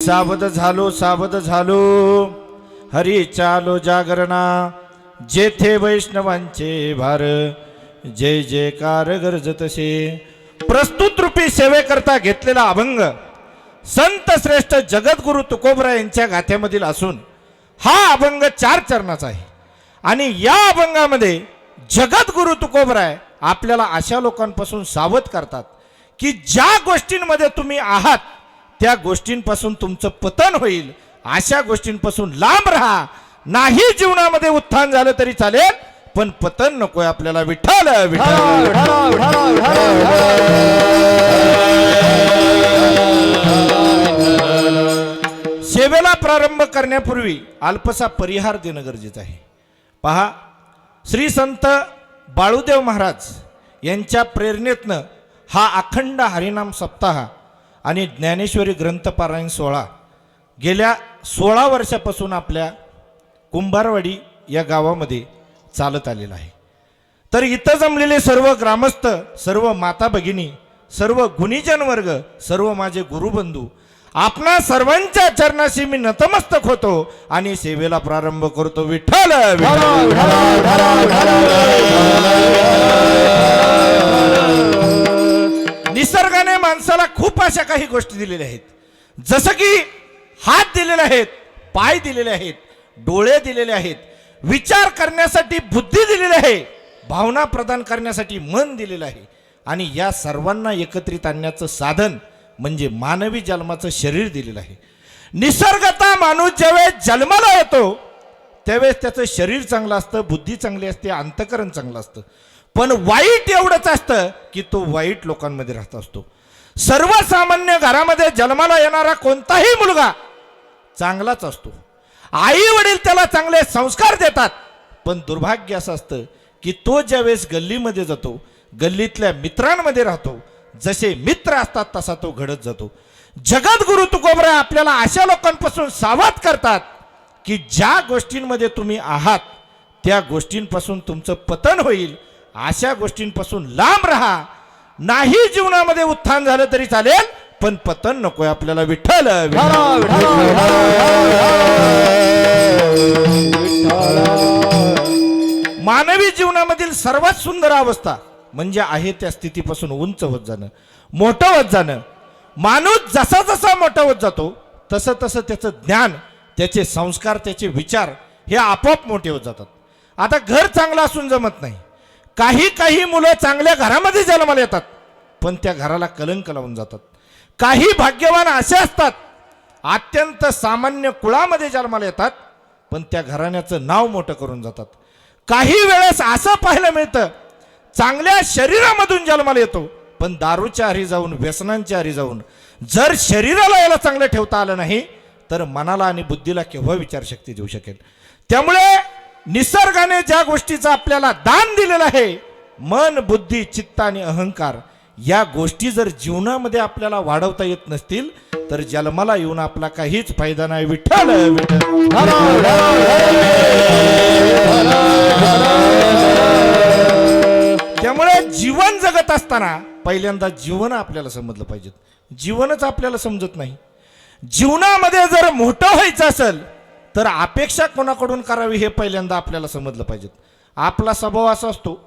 सावध झालो हरी चालो जागरणा जेथे वैष्णवांचे भार जय जयकार गरजतसे। प्रस्तुत रूपी सेवेकरता घेतलेला अभंग संत श्रेष्ठ जगद्गुरु तुकोबरा यांच्या गाथ्यामधील असून हा अभंग 4 चरणाचा आहे आणि या अभंगामध्ये जगद्गुरु तुकोबराय आपल्याला अशा लोकांपासून सावध करतात की ज्या गोष्टींमध्ये तुम्ही आहात त्या गोष्टींपासून तुमचं पतन होईल, अशा गोष्टींपासून लांब राहा। नाही जीवनामध्ये उत्थान झालं तरी चालेल पण पतन नकोय आपल्याला। विठ्ठल सेवेला प्रारंभ करण्यापूर्वी अल्पसा परिहार देणं गरजेचं आहे। पहा, श्री संत बाळूदेव महाराज यांच्या प्रेरणेतनं हा अखंड हरिनाम सप्ताह आणि ज्ञानेश्वरी ग्रंथपारायण सोहळा गेल्या 16 वर्षापासून आपल्या कुंभारवाडी या गावामध्ये चालत आलेला आहे। तर इथं जमलेले सर्व ग्रामस्थ, सर्व माता भगिनी, सर्व गुणीजन वर्ग, सर्व माझे गुरुबंधू, आपणा सर्वांच्या चरणाशी मी नतमस्तक होतो आणि सेवेला प्रारंभ करतो। विठ्ठल निसर्गाने माणसाला खूप अशा काही गोष्टी दिलेल्या आहेत, जसं की हात दिलेले आहेत, पाय दिलेले आहेत, डोळे दिलेले आहेत, विचार करण्यासाठी बुद्धी दिलेली आहे, भावना प्रदान करण्यासाठी मन दिलेलं आहे आणि या सर्वांना एकत्रित आणण्याचं साधन म्हणजे मानवी जन्माचं शरीर दिलेलं आहे। निसर्गता माणूस ज्यावेळेस जन्माला येतो त्यावेळेस त्याचं शरीर चांगलं असतं, बुद्धी चांगली असते, अंतःकरण चांगलं असतं, पण वाईट एवढंच असतं की तो वाईट लोकांमध्ये राहत असतो। सर्वसामान्य घरामध्ये जन्माला येणारा कोणताही मुलगा चांगलाच असतो, आई वडील त्याला चांगले संस्कार देतात, पण दुर्भाग्य असं असतं की तो ज्यावेळेस गल्लीमध्ये जातो, गल्लीतल्या मित्रांमध्ये राहतो, जसे मित्र असतात तसा तो घडत जातो। जगद्गुरु तुकोबरा आपल्याला अशा लोकांपासून सावध करतात की ज्या गोष्टींमध्ये तुम्ही आहात त्या गोष्टींपासून तुमचं पतन होईल, अशा गोष्टींपासून लांब राहा। नाही जीवनामध्ये उत्थान झालं तरी चालेल पण पतन नकोय आपल्याला। विठ्ठल मानवी जीवनामधील सर्वात सुंदर अवस्था म्हणजे आहे त्या स्थितीपासून उंच होत जाणं, मोठं होत जाणं। माणूस जसा जसा मोठा होत जातो तसं तसं त्याचं ज्ञान, त्याचे संस्कार, त्याचे विचार हे आपोआप मोठे होत जातात। आता घर चांगलं असून जमत नाही, काही मुलं चांगल्या घरामध्ये जन्माला येतात पण त्या घराला कलंक लावून जातात। काही भाग्यवान असे असतात अत्यंत सामान्य कुळामध्ये जन्माला येतात पण त्या घराण्याचं नाव मोठं करून जातात। काही वेळेस असं पाहायला मिळतं चांगल्या शरीरामधून जन्माला येतो पण दारूच्या आहारी जाऊन, व्यसनांच्या आहारी जाऊन जर शरीराला याला चांगलं ठेवता आलं नाही तर मनाला आणि बुद्धीला केव्हा विचारशक्ती देऊ शकेल। त्यामुळे निसर्गाने ज्या गोष्टीचं आपल्याला दान दिलेलं आहे, मन, बुद्धी, चित्त आणि अहंकार, या गोष्टी जर जीवनामध्ये आपल्याला वाढवता येत नसतील तर जन्माला येऊन आपला काहीच फायदा नाही। विठ्ठल त्यामुळे जीवन जगत असताना पहिल्यांदा जीवन आपल्याला समजलं पाहिजे। जीवनच आपल्याला समजत नाही। जीवनामध्ये जर मोठं व्हायचं असेल तर अपेक्षा कोणाकडून करावी हे पहिल्यांदा आपल्याला समजलं पाहिजे। आपला स्वभाव असा असतो,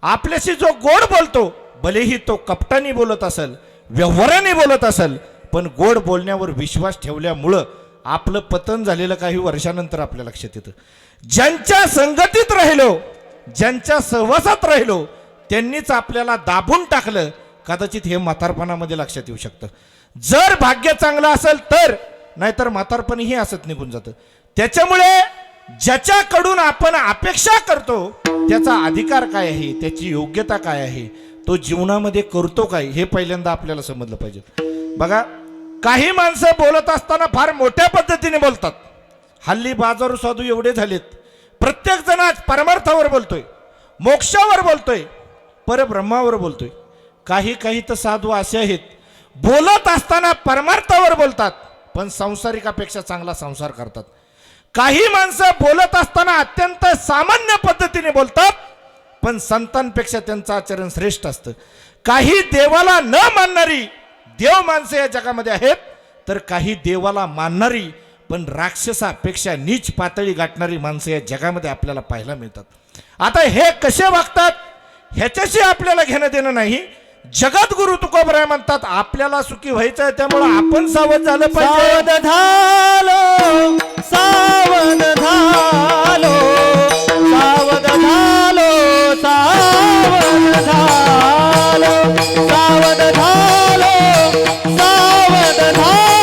आपल्याशी जो गोड बोलतो भलेही तो कपटाने बोलत असेल, व्यवहाराने बोलत असेल, पण गोड बोलण्यावर विश्वास ठेवल्यामुळं आपलं पतन झालेलं काही वर्षानंतर आपल्या लक्षात येतं। ज्यांच्या संगतीत राहिलो, ज्यांच्या सहवासात राहिलो त्यांनीच आपल्याला दाबून टाकलं, कदाचित हे म्हातारपणामध्ये लक्षात येऊ शकतं। जर भाग्य चांगलं असेल तर, नाहीतर म्हातारपणही असत निघून जातं। त्याच्यामुळे ज्याच्याकडून आपण अपेक्षा करतो त्याचा अधिकार काय आहे, त्याची योग्यता काय आहे, तो जीवनामध्ये करतो काय हे पहिल्यांदा आपल्याला समजलं पाहिजे। बघा, काही माणसं बोलत असताना फार मोठ्या पद्धतीने बोलतात। हल्ली बाजारू साधू एवढे झालेत, प्रत्येक जण आज परमार्थावर बोलतोय, मोक्षावर बोलतोय, परब्रह्मावर बोलतोय। काही तर साधू असे आहेत बोलत असताना परमार्थावर बोलतात पण संसारिकापेक्षा चांगला संसार करतात। काही माणसं बोलत असताना अत्यंत सामान्य पद्धतीने बोलतात पण संतांपेक्षा त्यांचं आचरण श्रेष्ठ असतं। काही देवाला न मानणारी देव माणसं या जगामध्ये आहेत तर काही देवाला मानणारी पण राक्षसापेक्षा नीच पातळी गाठणारी माणसं या जगामध्ये आपल्याला पाहायला मिळतात. आता हे कसे वागतात ह्याच्याशी आपल्याला घेणं देणं नाही. जगद्गुरु तुकोबराय म्हणतात आपल्याला सुखी व्हायचं आहे, त्यामुळे आपण सावध झालं पाहिजे. सावध झालो, सावध झालो, सावध झालो, सावध झालो, सावध झालो, सावध झालो, सावध झालो, सावध झालो,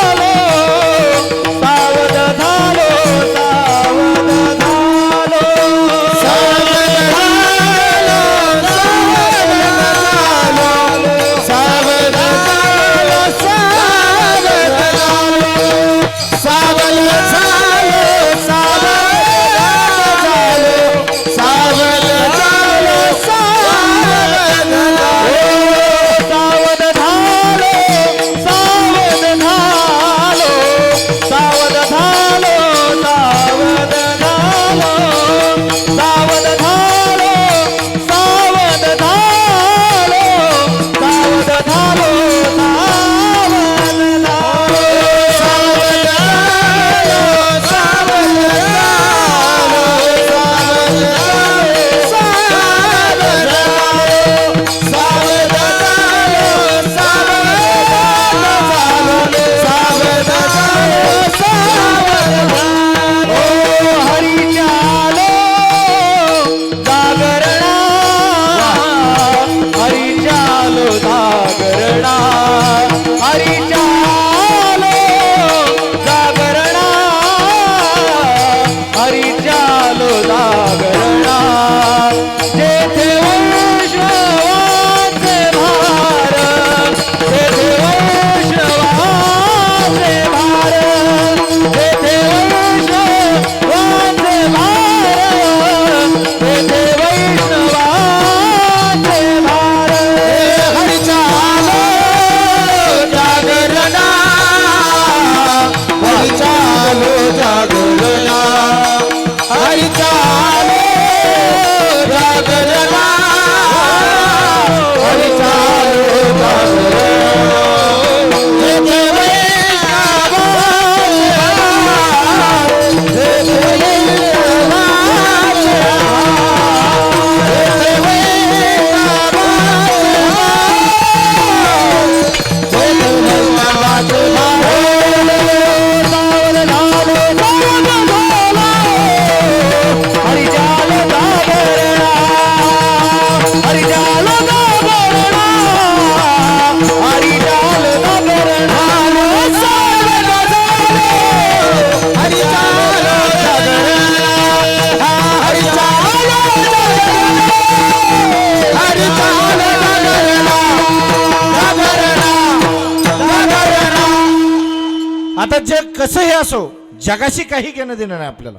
आता जग कसंही असो जगाशी काही घेणं देणं नाही आपल्याला.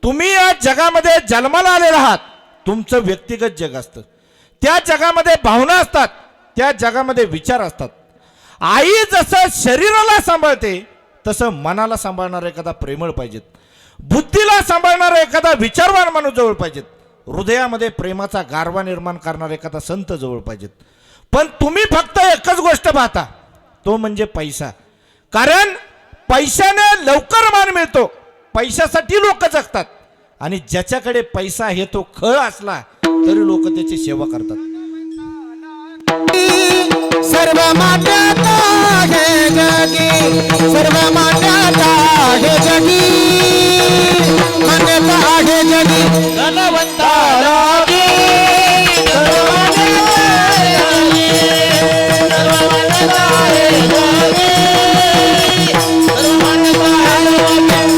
तुम्ही या जगामध्ये जन्माला आलेला आहात. तुमचं व्यक्तिगत जग असतं, त्या जगामध्ये भावना असतात, त्या जगामध्ये विचार असतात. आई जसं शरीराला सांभाळते तसं मनाला सांभाळणारा एखादा प्रेमळ पाहिजेत, बुद्धीला सांभाळणारा एखादा विचारवान माणूस जवळ पाहिजेत, हृदयामध्ये प्रेमाचा गारवा निर्माण करणारा एखादा संत जवळ पाहिजेत. पण तुम्ही फक्त एकच गोष्ट पाहता, तो म्हणजे पैसा. कारण पैशाने लवकर मान मिळतो, पैशासाठी लोक जगतात, आणि ज्याच्याकडे पैसा आहे तो खळ असला तरी लोक त्याची सेवा करतात. सर्व मान्यता आहे जगी, सर्व मान्यता आहे जगी, मान्यता आहे जगी धनवंताला गी, सर्व मान्यता आहे जगी, सर्व मान्यता आहे जगी, सर्व मान्यता आहे जगी.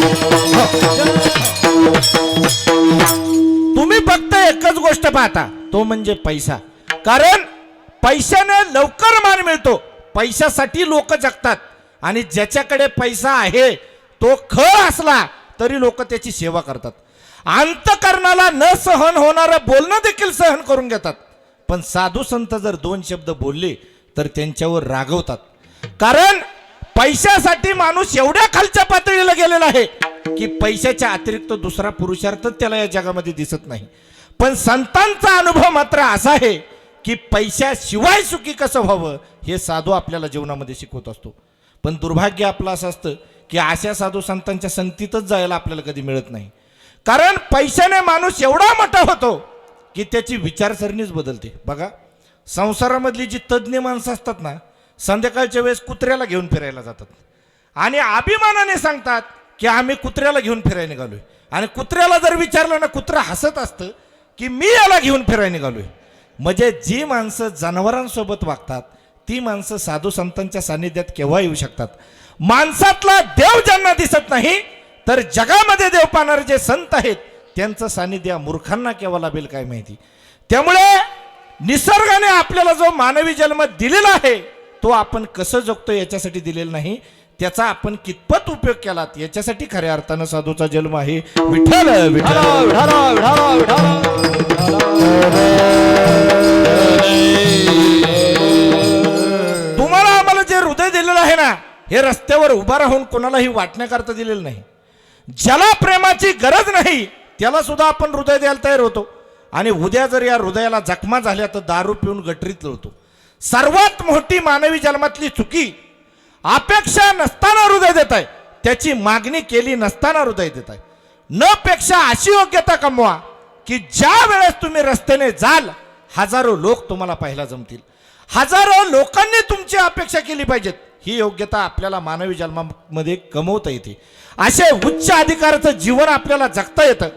तुम्ही फक्त एकच गोष्ट पाहता, तो म्हणजे पैसा. कारण पैशाने लवकर मान मिळतो, पैशासाठी लोक जगतात, आणि ज्याच्याकडे पैसा आहे तो खळ असला तरी लोक त्याची सेवा करतात. अंतकरणाला न सहन होणारं बोलणं देखील सहन करून घेतात. पण साधू संत जर दोन शब्द बोलले तर त्यांच्यावर रागवतात. कारण पैशासाठी माणूस एवढ्या खालच्या पातळीला गेलेला आहे की पैशाच्या अतिरिक्त दुसरा पुरुषार्थ त्याला या जगामध्ये दिसत नाही. पण संतांचा अनुभव मात्र असा आहे की पैशाशिवाय सुखी कसं व्हावं हे साधू आपल्याला जीवनामध्ये शिकवत असतो. पण दुर्भाग्य आपलं असं असतं की अशा साधू संतांच्या संगतीतच जायला आपल्याला कधी मिळत नाही. कारण पैशाने माणूस एवढा मोठा होतो की त्याची विचारसरणीच बदलते. बघा, संसारामधली जी तज्ज्ञ माणसं असतात ना, संध्याकाळच्या वेळेस कुत्र्याला घेऊन फिरायला जातात आणि अभिमानाने सांगतात की आम्ही कुत्र्याला घेऊन फिरायला निघालोय. आणि कुत्र्याला जर विचारलं ना, कुत्रा हसत असतं की मी याला घेऊन फिरायला निघालोय. म्हणजे जी माणसं जनावरांसोबत वागतात ती माणसं साधू संतांच्या सानिध्यात केव्हा येऊ शकतात. माणसातला देव ज्यांना दिसत नाही, तर जगामध्ये देव पाहणारे जे संत आहेत त्यांचं सानिध्य मूर्खांना केव्हा लाभेल काय माहिती. त्यामुळे निसर्गाने आपल्याला जो मानवी जन्म दिलेला आहे तो आपण कसं जगतो याच्यासाठी दिलेला नाही, त्याचा आपण कितपत उपयोग केलात याच्यासाठी खऱ्या अर्थानं साधूचा जन्म आहे. विठ्ठल विठ्ठल. तुम्हाला आम्हाला जे हृदय दिलेलं आहे ना, हे रस्त्यावर उभा राहून कोणालाही वाटण्याकरता दिलेलं नाही. ज्याला प्रेमाची गरज नाही त्याला सुद्धा आपण हृदय द्यायला तयार होतो. आणि उद्या जर या हृदयाला जखमा झाल्या तर दारू पिऊन गटरीत लोळतो. सर्वात मोठी मानवी जन्मातली चुकी, अपेक्षा नसताना हृदय देत आहे, त्याची मागणी केली नसताना हृदय देत आहे. न पेक्षा अशी योग्यता कमवा की ज्या वेळेस तुम्ही रस्त्याने जाल हजारो लोक तुम्हाला पाहायला जमतील, हजारो लोकांनी तुमची अपेक्षा केली पाहिजेत. ही योग्यता आपल्याला मानवी जन्मामध्ये कमवता येते. असे उच्च अधिकाराचं जीवन आपल्याला जगता येतं.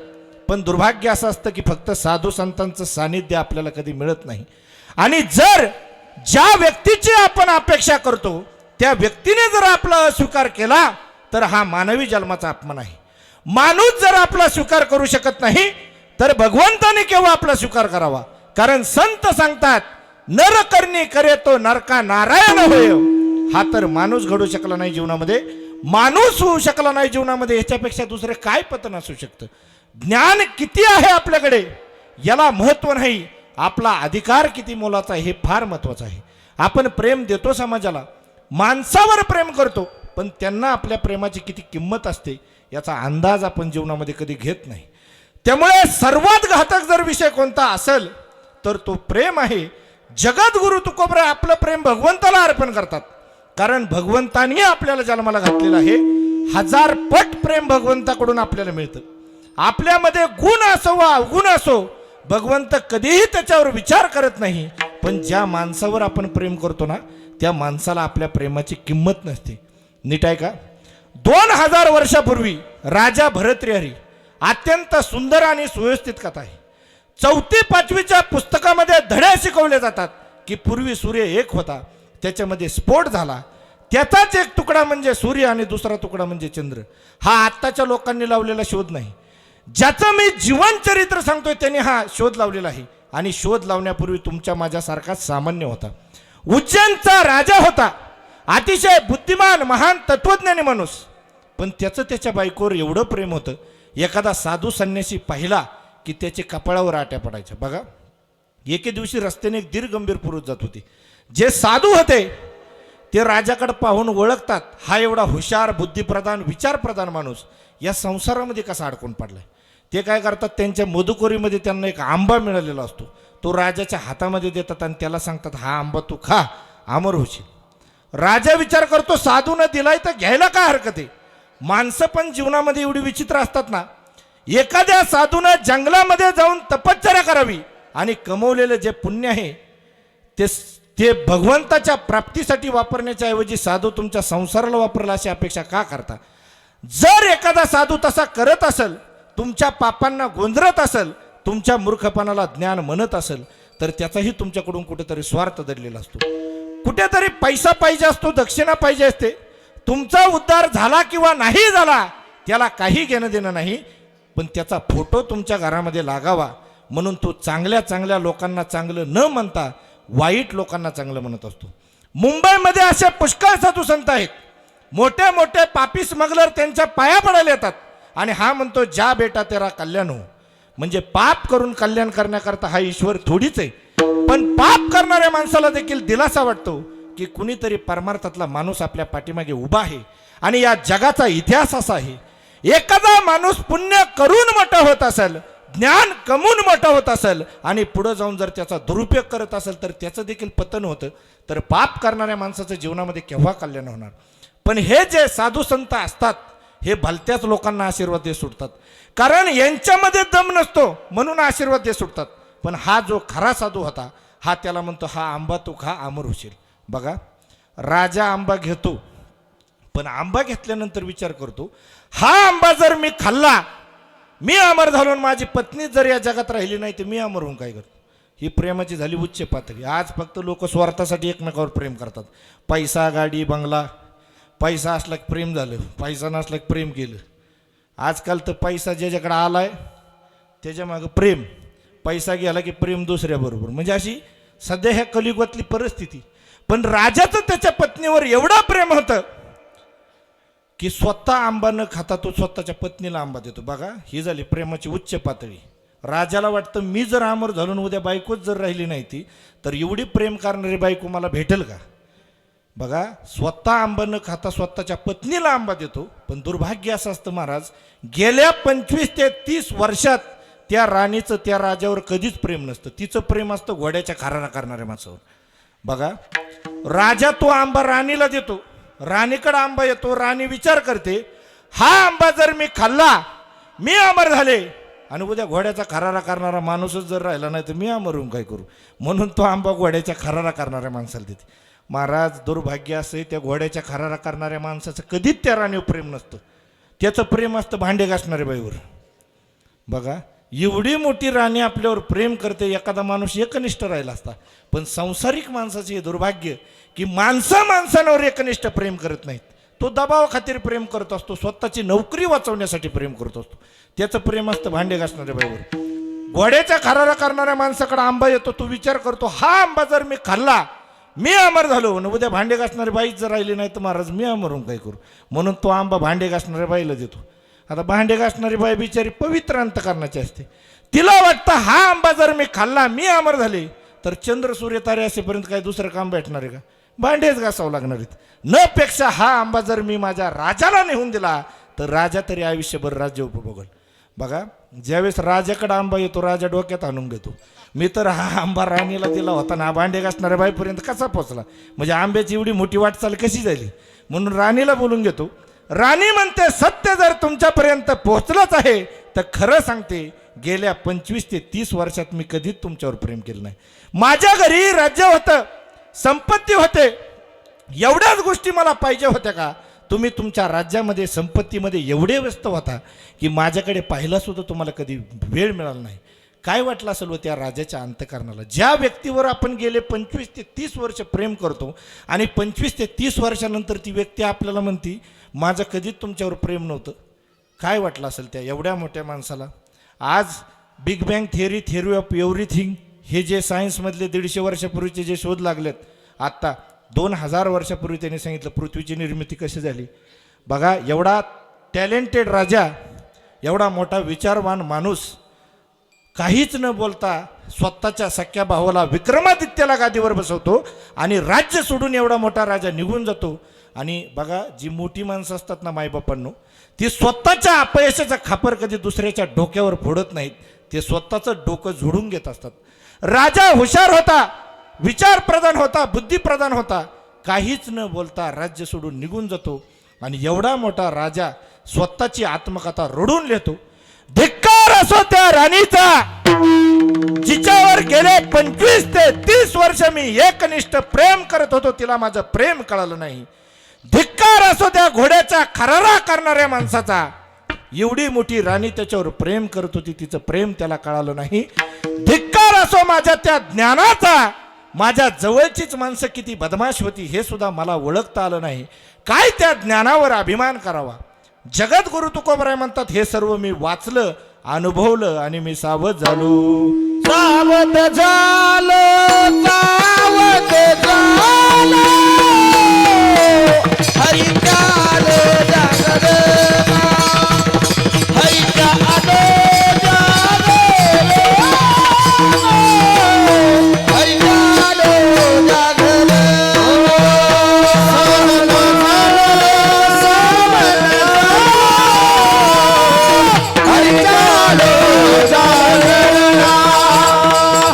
पण दुर्भाग्य असं असतं की फक्त साधू संतांचं सानिध्य आपल्याला कधी मिळत नाही. आणि जर ज्या व्यक्तीची आपण अपेक्षा करतो त्या व्यक्तीने जर आपला अस्वीकार केला तर हा मानवी जन्माचा अपमान आहे. माणूस जर आपला स्वीकार करू शकत नाही तर भगवंताने केव्हा आपला स्वीकार करावा. कारण संत सांगतात, नर करणी करे तो नरका नारायण होय. हा तर माणूस घडू शकला नाही जीवनामध्ये, माणूस होऊ शकला नाही जीवनामध्ये, याच्यापेक्षा दुसरे काय पतन असू शकतं. ज्ञान किती आहे आपल्याकडे याला महत्व नाही, आपला अधिकार किती मोलाचा हे फार महत्वाचं आहे. आपण प्रेम देतो समाजाला, माणसावर प्रेम करतो, पण त्यांना आपल्या प्रेमाची किती किंमत असते याचा अंदाज आपण जीवनामध्ये कधी घेत नाही. त्यामुळे सर्वात घातक जर विषय कोणता असेल तर तो प्रेम आहे. जगद्गुरु तुकोबरा आपलं प्रेम भगवंताला अर्पण करतात. कारण भगवंतानी आपल्याला जन्माला घातलेलं आहे. 1000 पट प्रेम भगवंताकडून आपल्याला मिळतं. आपल्यामध्ये गुण असो वा अवगुण असो, भगवंत कधीही त्याच्यावर विचार करत नाही. पण ज्या माणसावर आपण प्रेम करतो ना, त्या माणसाला आपल्या प्रेमाची किंमत नसते. नीट आहे का? 2000 वर्षापूर्वी राजा भरतृहरी, अत्यंत सुंदर आणि सुव्यवस्थित कथा आहे. 4वी-5वीच्या पुस्तकामध्ये धडे शिकवले जातात की पूर्वी सूर्य एक होता, त्याच्यामध्ये स्फोट झाला, त्याचाच एक तुकडा म्हणजे सूर्य आणि दुसरा तुकडा म्हणजे चंद्र. हा आत्ताच्या लोकांनी लावलेला शोध नाही. ज्याचं मी जीवन चरित्र सांगतोय त्यांनी हा शोध लावलेला आहे. आणि शोध लावण्यापूर्वी तुमच्या माझ्यासारखा सामान्य होता. उज्जैनचा राजा होता, अतिशय बुद्धिमान महान तत्वज्ञानी माणूस. पण त्याचं त्याच्या बायकोवर एवढं प्रेम होतं, एखादा साधू संन्यासी पाहिला की त्याचे कपाळावर आट्या पडायच्या. बघा, एके दिवशी रस्त्याने एक दीर्घ गंभीर पुरुष जात होते. जे साधू होते ते राजाकडे पाहून ओळखतात, हा एवढा हुशार, बुद्धिप्रधान, विचारप्रधान माणूस या संसारामध्ये कसा अडकून पडलाय. ते काय करतात, त्यांच्या मधुकोरीमध्ये त्यांना एक आंबा मिळालेला असतो, तो राजाच्या हातामध्ये देतात आणि त्याला सांगतात, हा आंबा तू खा, अमर होशील. राजा विचार करतो, साधूनं दिलाय तर घ्यायला काय हरकत आहे. माणसं पण जीवनामध्ये एवढी विचित्र असतात ना. एखाद्या साधूनं जंगलामध्ये जाऊन तपश्चर्या करावी आणि कमवलेलं जे पुण्य आहे ते भगवंताच्या प्राप्तीसाठी वापरण्याच्या ऐवजी साधू तुमच्या संसाराला वापरला अशी अपेक्षा का करता. जर एखादा साधू तसा करत असेल, तुमच्या पापांना गोंधळत असेल, तुमच्या मूर्खपणाला ज्ञान म्हणत असेल, तर त्याचाही तुमच्याकडून कुठेतरी स्वार्थ दडलेला असतो. कुठेतरी पैसा पाहिजे असतो, दक्षिणा पाहिजे असते. तुमचा उद्धार झाला किंवा नाही झाला त्याला काही घेणं देणं नाही, पण त्याचा फोटो तुमच्या घरामध्ये लागावा म्हणून तो चांगल्या चांगल्या लोकांना चांगलं न म्हणता वाईट लोकांना चांगलं म्हणत असतो. मुंबईमध्ये असे पुष्कळ साधू संत आहेत, मोठे मोठे पापी स्मगलर त्यांच्या पाया पडायला येतात आणि हा म्हणतो, जा बेटा तेरा कल्याण हो. म्हणजे पाप करून कल्याण करण्याकरता हा ईश्वर थोडीच आहे. पण पाप करणाऱ्या माणसाला देखील दिलासा वाटतो की कुणीतरी परमार्थातला माणूस आपल्या पाठीमागे उभा आहे. आणि या जगाचा इतिहास असा आहे, एखादा माणूस पुण्य करून मोठा होत असेल, ज्ञान कमवून मोठा होत असेल आणि पुढे जाऊन जर त्याचा दुरुपयोग करत असेल तर त्याचं देखील पतन होतं. तर पाप करणाऱ्या माणसाचं जीवनामध्ये केव्हा कल्याण होणार. पण हे जे साधू संत असतात हे भलत्याच लोकांना आशीर्वाद देत सुटतात, कारण यांच्यामध्ये दम नसतो म्हणून आशीर्वाद देत सुटतात. पण हा जो खरा साधू होता हा त्याला म्हणतो, हा आंबा तू खा अमर होशील. बघा, राजा आंबा घेतो, पण आंबा घेतल्यानंतर विचार करतो, हा आंबा जर मी खाल्ला, मी अमर झालो आणि माझी पत्नी जर या जगात राहिली नाही तर मी अमर होऊन काय करतो. ही प्रेमाची झाली उच्च पातळी. आज फक्त लोक स्वार्थासाठी एकमेकावर प्रेम करतात. पैसा, गाडी, बंगला. पैसा असला की प्रेम झालं, पैसा नसला की प्रेम केलं. आजकाल तर पैसा ज्याच्याकडे आलाय त्याच्या मागं प्रेम, पैसा गेला की प्रेम दुसऱ्याबरोबर. म्हणजे अशी सध्या ह्या कलियुगातली परिस्थिती. पण राजाचं त्याच्या पत्नीवर एवढं प्रेम होतं की स्वतः आंबा न खाता तो स्वतःच्या पत्नीला आंबा देतो. बघा, ही झाली प्रेमाची उच्च पातळी. राजाला वाटतं मी जर अमर झालो उद्या बायकोच जर राहिली नाही ती तर एवढी प्रेम करणारी बायको मला भेटेल का. बघा, स्वतः आंबा न खाता स्वतःच्या पत्नीला आंबा देतो. पण दुर्भाग्य असं असतं महाराज, गेल्या 25 ते 30 वर्षात त्या राणीचं त्या राजावर कधीच प्रेम नसतं. तिचं प्रेम असतं घोड्याच्या खारारा करणाऱ्या माणसावर. बघा, राजा तो आंबा राणीला देतो, राणीकडे आंबा येतो, राणी विचार करते, हा आंबा जर मी खाल्ला मी अमर झाले आणि उद्या घोड्याचा खरारा करणारा माणूसच जर राहिला नाही तर मी अमर होऊन काय करू. म्हणून तो आंबा घोड्याच्या खरारा करणाऱ्या माणसाला देते. महाराज, दुर्भाग्य असं त्या घोड्याच्या खरारा करणाऱ्या माणसाचं कधीच त्या राणीवर प्रेम नसतं. त्याचं प्रेम असतं भांडे घासणाऱ्या बाईवर. बघा, एवढी मोठी राणी आपल्यावर प्रेम करते, एखादा माणूस एकनिष्ठ राहिला असता. पण संसारिक माणसाचे हे दुर्भाग्य की माणसांवर एकनिष्ठ प्रेम करत नाहीत. तो दबाव खातीर प्रेम करत असतो, स्वतःची नोकरी वाचवण्यासाठी प्रेम करत असतो. त्याचं प्रेम असतं भांडे घासणाऱ्या बाईवर. घोड्याच्या खरारा करणाऱ्या माणसाकडे आंबा येतो, तो विचार करतो, हा आंबा जर मी खाल्ला मी अमर झालो आणि उद्या भांडे घासणारी बाईच जर राहिली नाही तर महाराज मी अमर होऊन काय करू. म्हणून तो आंबा भांडे घासणाऱ्या बाईला देतो. आता भांडे घासणारी बाई बिचारी पवित्र अंतकरणाची असते. तिला वाटतं हा आंबा जर मी खाल्ला मी अमर झाले तर चंद्र सूर्य तारे असेपर्यंत काय दुसरं काम भेटणार आहे का, भांडेच घासावं लागणार आहेत. न पेक्षा हा आंबा जर मी माझ्या राजाला नेऊन दिला तर राजा तरी आयुष्यभर राज्य उपभोगल. बघा, ज्यावेळेस राजाकडे आंबा येतो राजा डोक्यात आणून घेतो, मी तर हा आंबा राणीला दिला होता ना, भांडे घासणाऱ्या बाईपर्यंत कसा पोचला, म्हणजे आंब्याची एवढी मोठी वाटचाल कशी झाली. म्हणून राणीला बोलून घेतो. राणी म्हणते, सत्य जर तुमच्यापर्यंत पोहोचलंच आहे तर खरं सांगते, गेल्या 25 ते 30 वर्षात मी कधीच तुमच्यावर प्रेम केलं नाही. माझ्या घरी राज्य होतं, संपत्ती होते, एवढ्याच गोष्टी मला पाहिजे होत्या का. तुम्ही तुमच्या राज्यामध्ये संपत्तीमध्ये एवढे व्यस्त होता की माझ्याकडे पाहिला सुद्धा तुम्हाला कधी वेळ मिळाला नाही. काय वाटलं असेल व त्या राजाच्या अंतकरणाला. ज्या व्यक्तीवर आपण गेले 25 ते 30 वर्ष प्रेम करतो आणि 25 ते 30 वर्षानंतर ती व्यक्ती आपल्याला म्हणती माझं कधीच तुमच्यावर प्रेम नव्हतं, काय वाटलं असेल त्या एवढ्या मोठ्या माणसाला. आज big bang theory of everything हे जे सायन्समधले 150 वर्षापूर्वीचे जे शोध लागलेत, आत्ता 2000 वर्षापूर्वी त्यांनी सांगितलं पृथ्वीची निर्मिती कशी झाली. बघा, एवढा टॅलेंटेड राजा, एवढा मोठा विचारवान माणूस काहीच न बोलता स्वतःच्या सख्या भावाला विक्रमादित्याला गादीवर बसवतो आणि राज्य सोडून एवढा मोठा राजा निघून जातो. आणि बघा, जी मोठी माणसं असतात ना मायबापांनो, ती स्वतःच्या अपयशाचा खापर कधी दुसऱ्याच्या डोक्यावर फोडत नाहीत, ते स्वतःचं डोकं झोडून घेत असतात. राजा हुशार होता, विचार प्रधान होता, बुद्धी प्रधान होता, काहीच न बोलता राज्य सोडून निघून जातो आणि एवढा मोठा राजा स्वतःची आत्मकथा रडून लिहितो. धिक्कार असो त्या राणीचा जिच्यावर गेले 25 ते 30 वर्ष मी एकनिष्ठ प्रेम करत होतो, तिला माझं प्रेम कळालं नाही. धिक्कार असो त्या घोड्याचा खरारा करणाऱ्या माणसाचा, एवढी मोठी राणी त्याच्यावर प्रेम करत होती, तिचं प्रेम त्याला कळालं नाही. धिक्कार असो माझ्या त्या ज्ञानाचा, माझ्या जवळचीच माणसं किती बदमाश होती हे सुद्धा मला ओळखता आलं नाही. काय त्या ज्ञानावर अभिमान करावा. जगद्गुरु तुकोबराय म्हणतात, हे सर्व मी वाचलं, अनुभवलं आणि मी सावध झालो. सावध झालो, सावध झालो, हरीच्या आलो जागरण, हरीच्या आलो जागरण,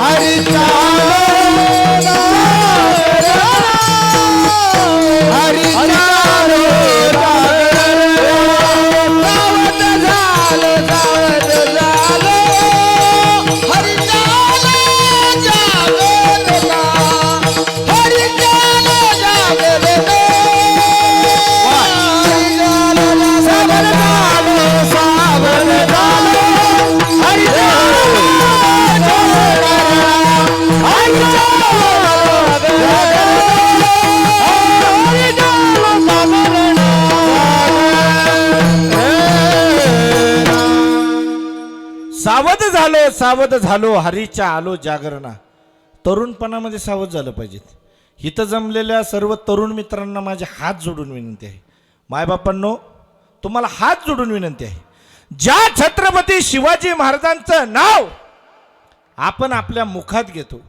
हरीच्या आलो जागरण. हरी सावध झालो हरीच्या आलो जागरणा. तरुणपणामध्ये सावध झालं पाहिजेत. इथं जमलेल्या सर्व तरुण मित्रांना माझे हात जोडून विनंती आहे. मायबापांनो, तुम्हाला हात जोडून विनंती आहे, ज्या छत्रपती शिवाजी महाराजांचं नाव आपण आपल्या मुखात घेतो,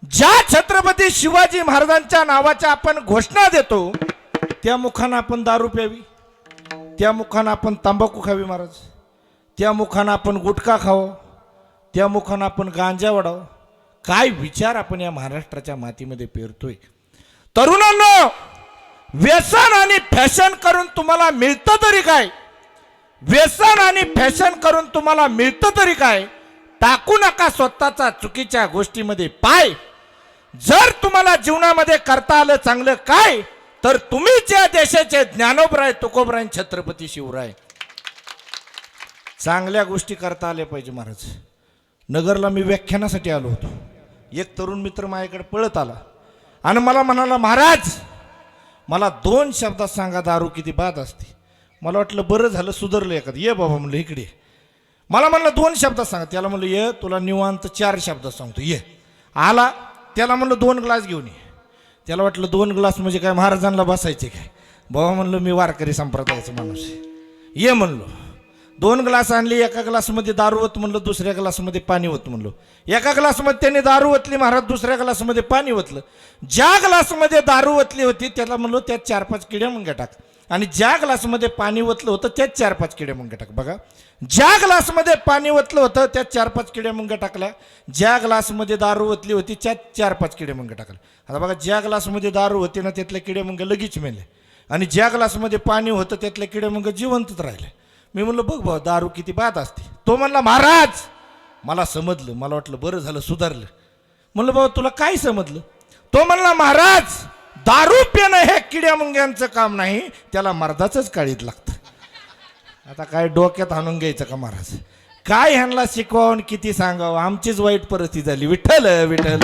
ज्या छत्रपती शिवाजी महाराजांच्या नावाच्या आपण घोषणा देतो, त्या मुखानं आपण दारू प्यावी, त्या मुखानं आपण तंबाखू खावी महाराज, त्या मुखानं आपण गुटखा खावं, त्या मुखानं आपण गांजा वडावं. काय विचार आपण या महाराष्ट्राच्या मातीमध्ये पेरतोय. तरुणांनो, व्यसन आणि फॅशन करून तुम्हाला मिळतं तरी काय? व्यसन आणि फॅशन करून तुम्हाला मिळतं तरी काय? टाकू नका स्वतःचा चुकीच्या गोष्टीमध्ये पाय. जर तुम्हाला जीवनामध्ये करता आलं चांगलं काय, तर तुम्हीच या देशाचे ज्ञानोबराय तुकोबराय छत्रपती शिवराय. चांगल्या गोष्टी करता आल्या पाहिजे महाराज. नगरला मी व्याख्यानासाठी आलो होतो. एक तरुण मित्र माझ्याकडे पळत आला आणि मला म्हणाला, महाराज मला 2 शब्दात सांगा दारू किती बाद असते. मला वाटलं बरं झालं सुधारलं एखादं. ये बाबा म्हणलं इकडे. मला म्हणलं 2 शब्दात सांगा. त्याला म्हणलं ये तुला निवांत 4 शब्दात सांगतो ये. आला. त्याला म्हणलं 2 ग्लास घेऊन ये. त्याला वाटलं 2 ग्लास म्हणजे काय महाराजांना बसायचे काय. बाबा म्हणलं मी वारकरी संप्रदायाचा माणूस आहे. ये म्हणलो. 2 ग्लास आणली. एका ग्लासमध्ये दारू ओत म्हणलं, दुसऱ्या ग्लासमध्ये पाणी ओत म्हणलो. एका ग्लासमध्ये त्याने दारू ओतली महाराज, दुसऱ्या ग्लासमध्ये पाणी ओतलं. ज्या ग्लासमध्ये दारू ओतली होती त्याला म्हणलो त्यात 4-5 किड्या मुंग्या टाक, आणि ज्या ग्लासमध्ये पाणी ओतलं होतं त्यात 4-5 किड्या मुंग्या टाक. बघा, ज्या ग्लासमध्ये पाणी ओतलं होतं त्यात 4-5 किड्या मुंग्या टाकल्या, ज्या ग्लासमध्ये दारू ओतली होती त्यात 4-5 किड्या मुंग्या टाकल्या. आता बघा, ज्या ग्लासमध्ये दारू होती ना त्यातल्या किड्या मुंग्या लगेच मेले, आणि ज्या ग्लासमध्ये पाणी होतं त्यातल्या किड्या मुंग्या जिवंतच राहिले. मी म्हणलं बघ भाऊ दारू किती बाद असते. तो म्हणला, महाराज मला समजलं. मला वाटलं बरं झालं सुधारलं. म्हणलं बाबा तुला काय समजलं? तो म्हणला, महाराज दारू पिणं हे किड्या मुंग्यांचं काम नाही, त्याला मर्दाचंच काळीत लागतं. आता काय डोक्यात आणून घ्यायचं का महाराज? काय ह्यांना शिकवावं किती सांगावं, आमचीच वाईट परिस्थिती झाली. विठ्ठल विठ्ठल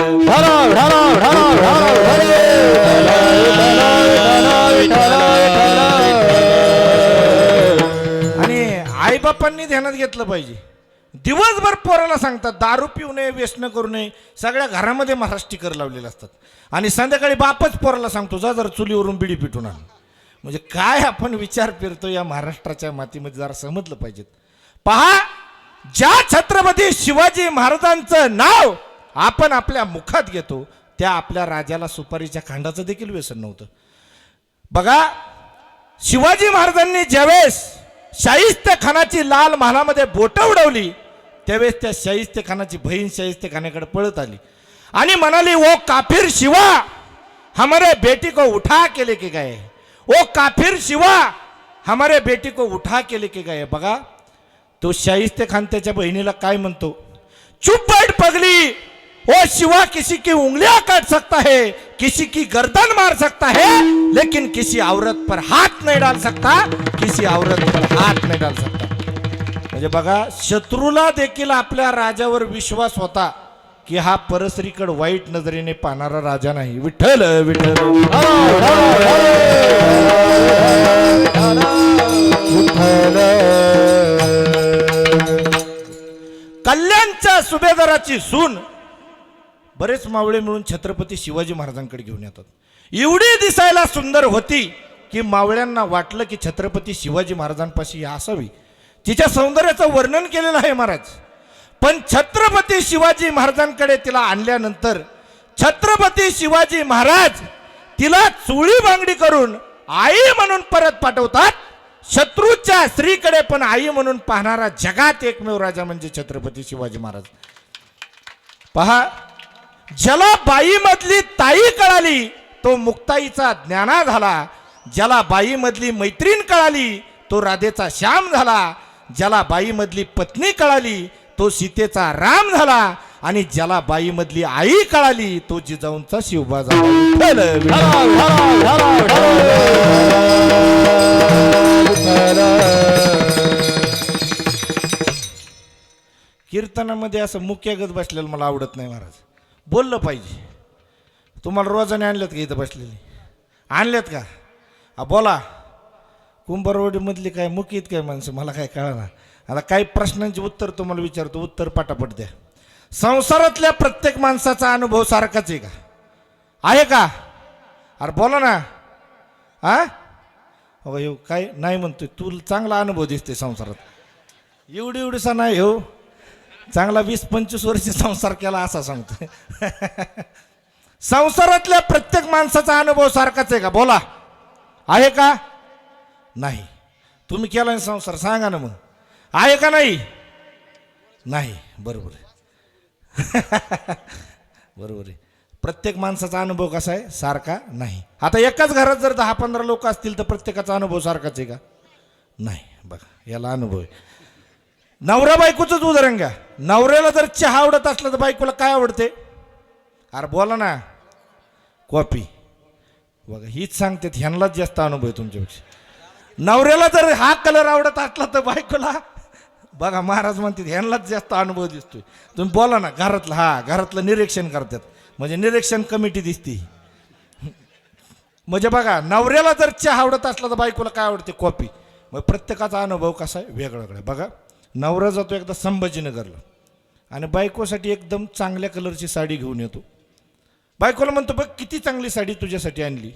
आणि आईबापांनी ध्यानात घेतलं पाहिजे. दिवसभर पोराला सांगतात दारू पिऊ नये, व्यसन करू नये, सगळ्या घरामध्ये महाराष्ट्रीकर लावलेले असतात, आणि संध्याकाळी बापच पोराला सांगतो जा जरा चुलीवरून बिडी पिटून आण. म्हणजे काय आपण विचार फिरतो या महाराष्ट्राच्या मातीमध्ये, जरा समजलं पाहिजेत. पहा, ज्या छत्रपती शिवाजी महाराजांचं नाव आपण आपल्या मुखात घेतो, त्या आपल्या राजाला सुपारीच्या खांडाचं देखील व्यसन नव्हतं. बघा, शिवाजी महाराजांनी ज्यावेळेस शाहिस्ते खानाची लाल महालामध्ये बोटं उडवली, त्यावेळेस त्या शाहिस्ते खानाची बहीण शाहिस्ते खानाकडे पळत आली आणि म्हणाली, ओ काफिर शिवा हमारे बेटी को उठा के लेके गए, ओ काफिर शिवा हमारे बेटी को उठा के लेके गए. बघा, तो शाहिस्ते खान त्याच्या बहिणीला काय म्हणतो, चुप बैठ पगली, ओ शिवा किसी की उंगलियां काट सकता है, किसी की गर्दन मार सकता है, लेकिन किसी औरत पर हाथ नहीं डाल सकता, किसी औरत पर हाथ नहीं डाल सकता. म्हणजे बघा, शत्रूला देखील आपल्या राजावर विश्वास होता की हा परस्त्रीकडे वाईट नजरेने पाहणारा राजा नाही. विठ्ठल विठ्ठल कल्याणच्या सुभेदाराची सून बरेच मावळे मिळून छत्रपती शिवाजी महाराजांकडे घेऊन येतात. एवढी दिसायला सुंदर होती की मावळ्यांना वाटलं की छत्रपती शिवाजी महाराजांपाशी असावी. तिच्या सौंदर्याचं वर्णन केलेलं आहे महाराज. पण छत्रपती शिवाजी महाराजांकडे तिला आणल्यानंतर छत्रपती शिवाजी महाराज तिला चोळी बांगडी करून आई म्हणून परत पाठवतात. शत्रूच्या स्त्रीकडे पण आई म्हणून पाहणारा जगात एकमेव राजा म्हणजे छत्रपती शिवाजी महाराज. पहा, ज्याला बाईमधली ताई कळाली तो मुक्ताईचा ज्ञाना झाला, ज्याला बाईमधली मैत्रीण कळाली तो राधेचा श्याम झाला, ज्याला बाईमधली पत्नी कळाली तो सीतेचा राम झाला, आणि ज्याला बाईमधली आई कळाली तो जिजाऊंचा शिवबा झाला. कीर्तनामध्ये असं मुक्यागत बसलेलं मला आवडत नाही महाराज. बोललं पाहिजे. तुम्हाला रोजाने आणल्यात का इथं बसलेली? आणल्यात का? बोला. कुंभारवाडीमधली काय मुकीत काय माणसं मला काय कळणार. आता काही प्रश्नांची उत्तर तुम्हाला विचारतो, उत्तर पटापट द्या. संसारातल्या प्रत्येक माणसाचा अनुभव सारखाच आहे का? आहे का? अरे बोला ना. हा हो येऊ काय नाही म्हणतोय. तू चांगला अनुभव दिसते संसारात. एवढीसा नाही हो, चांगला 20-25 वर्ष संसार केला असा सांगतोय. संसारातल्या प्रत्येक माणसाचा अनुभव सारखाच आहे का? बोला. आहे का? नाही. तुम्ही केला संसार, सांगा ना मग. आहे का? नाही. नाही. बरोबर आहे. बरोबर आहे. प्रत्येक माणसाचा अनुभव कसा आहे? सारखा नाही. आता एकाच घरात जर 10-15 लोक असतील तर प्रत्येकाचा अनुभव सारखाच आहे का? नाही. बघा याला अनुभव आहे. नवरा बायकोचंच उदाहरण घ्या. नवऱ्याला जर चहा आवडत असला तर बायकोला काय आवडते? अरे बोला ना. कॉफी. बघा हीच सांगते, ह्यांनाच जास्त अनुभव आहे तुमच्यापेक्षा. नवऱ्याला जर हा कलर आवडत असला तर बायकोला बघा महाराज म्हणतात ह्यांनाच जास्त अनुभव दिसतोय. तुम्ही बोला ना घरातलं. हा घरातलं निरीक्षण करतात म्हणजे निरीक्षण कमिटी दिसते. म्हणजे बघा नवऱ्याला जर चहा आवडत असला तर बायकोला काय आवडते? कॉफी. मग प्रत्येकाचा अनुभव कसा आहे? वेगळा वेगळा. बघा नवरा जातो एकदा संभाजीनगरला आणि बायकोसाठी एकदम चांगल्या कलरची साडी घेऊन येतो. बायकोला म्हणतो बघ किती चांगली साडी तुझ्यासाठी आणली.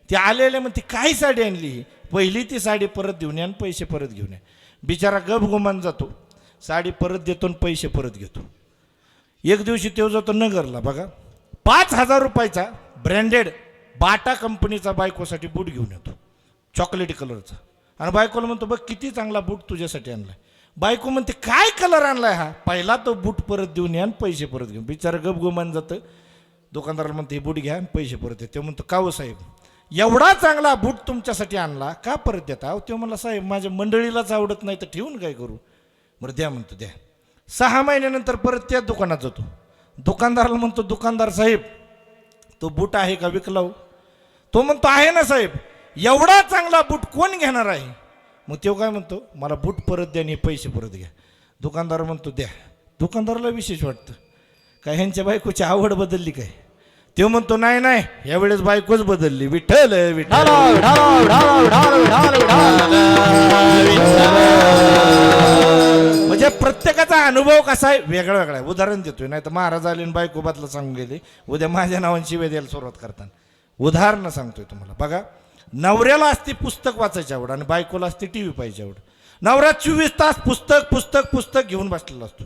ती आलेल्या म्हणते काय साडी आणली? पहिली ती साडी परत देऊन या आणि पैसे परत घेऊन या. बिचारा गप गुमान जातो, साडी परत देतो आणि पैसे परत घेतो. एक दिवशी तो जातो नगरला. बघा 5,000 रुपयाचा ब्रँडेड बाटा कंपनीचा बायकोसाठी बूट घेऊन येतो, चॉकलेटी कलरचा. आणि बायकोला म्हणतो बघ किती चांगला बूट तुझ्यासाठी आणलाय. बायको म्हणते काय कलर आणलाय हा? पहिला तो बूट परत देऊन या आणि पैसे परत घेऊन. बिचारा गप गुमान जातं. दुकानदाराला म्हणते हे बूट घ्या आणि पैसे परत येते. तो म्हणतो का हो साहेब एवढा चांगला बूट तुमच्यासाठी आणला का परत देता? अहो तो म्हणला साहेब माझ्या मंडळीलाच आवडत नाही तर ठेवून काय करू? बरं द्या म्हणतो द्या. 6 महिन्यानंतर परत त्या दुकानात जातो. दुकानदाराला म्हणतो दुकानदार साहेब तो बूट आहे का विकला हो? तो म्हणतो आहे ना साहेब. एवढा चांगला बूट कोण घेणार आहे? मग तो काय म्हणतो मला बूट परत द्या आणि पैसे परत घ्या. दुकानदार म्हणतो द्या. दुकानदाराला विशेष वाटतं काय ह्यांच्या बायकोची आवड बदलली काय? तो म्हणतो नाही नाही यावेळेस बायकोच बदलली. विठ्ठल विठ्ठल. म्हणजे प्रत्येकाचा अनुभव कसा आहे? वेगळा वेगळा आहे. उदाहरण देतोय, नाही तर महाराज आले बायको बदला सांगून गेले उद्या माझ्या नावाने शिव्या द्यायला सुरुवात करताना. उदाहरण सांगतोय तुम्हाला. बघा नवऱ्याला असते पुस्तक वाचायची आवड आणि बायकोला असते टी व्ही पाहायची आवड. नवरा 24 तास पुस्तक पुस्तक पुस्तक घेऊन बसलेला असतो.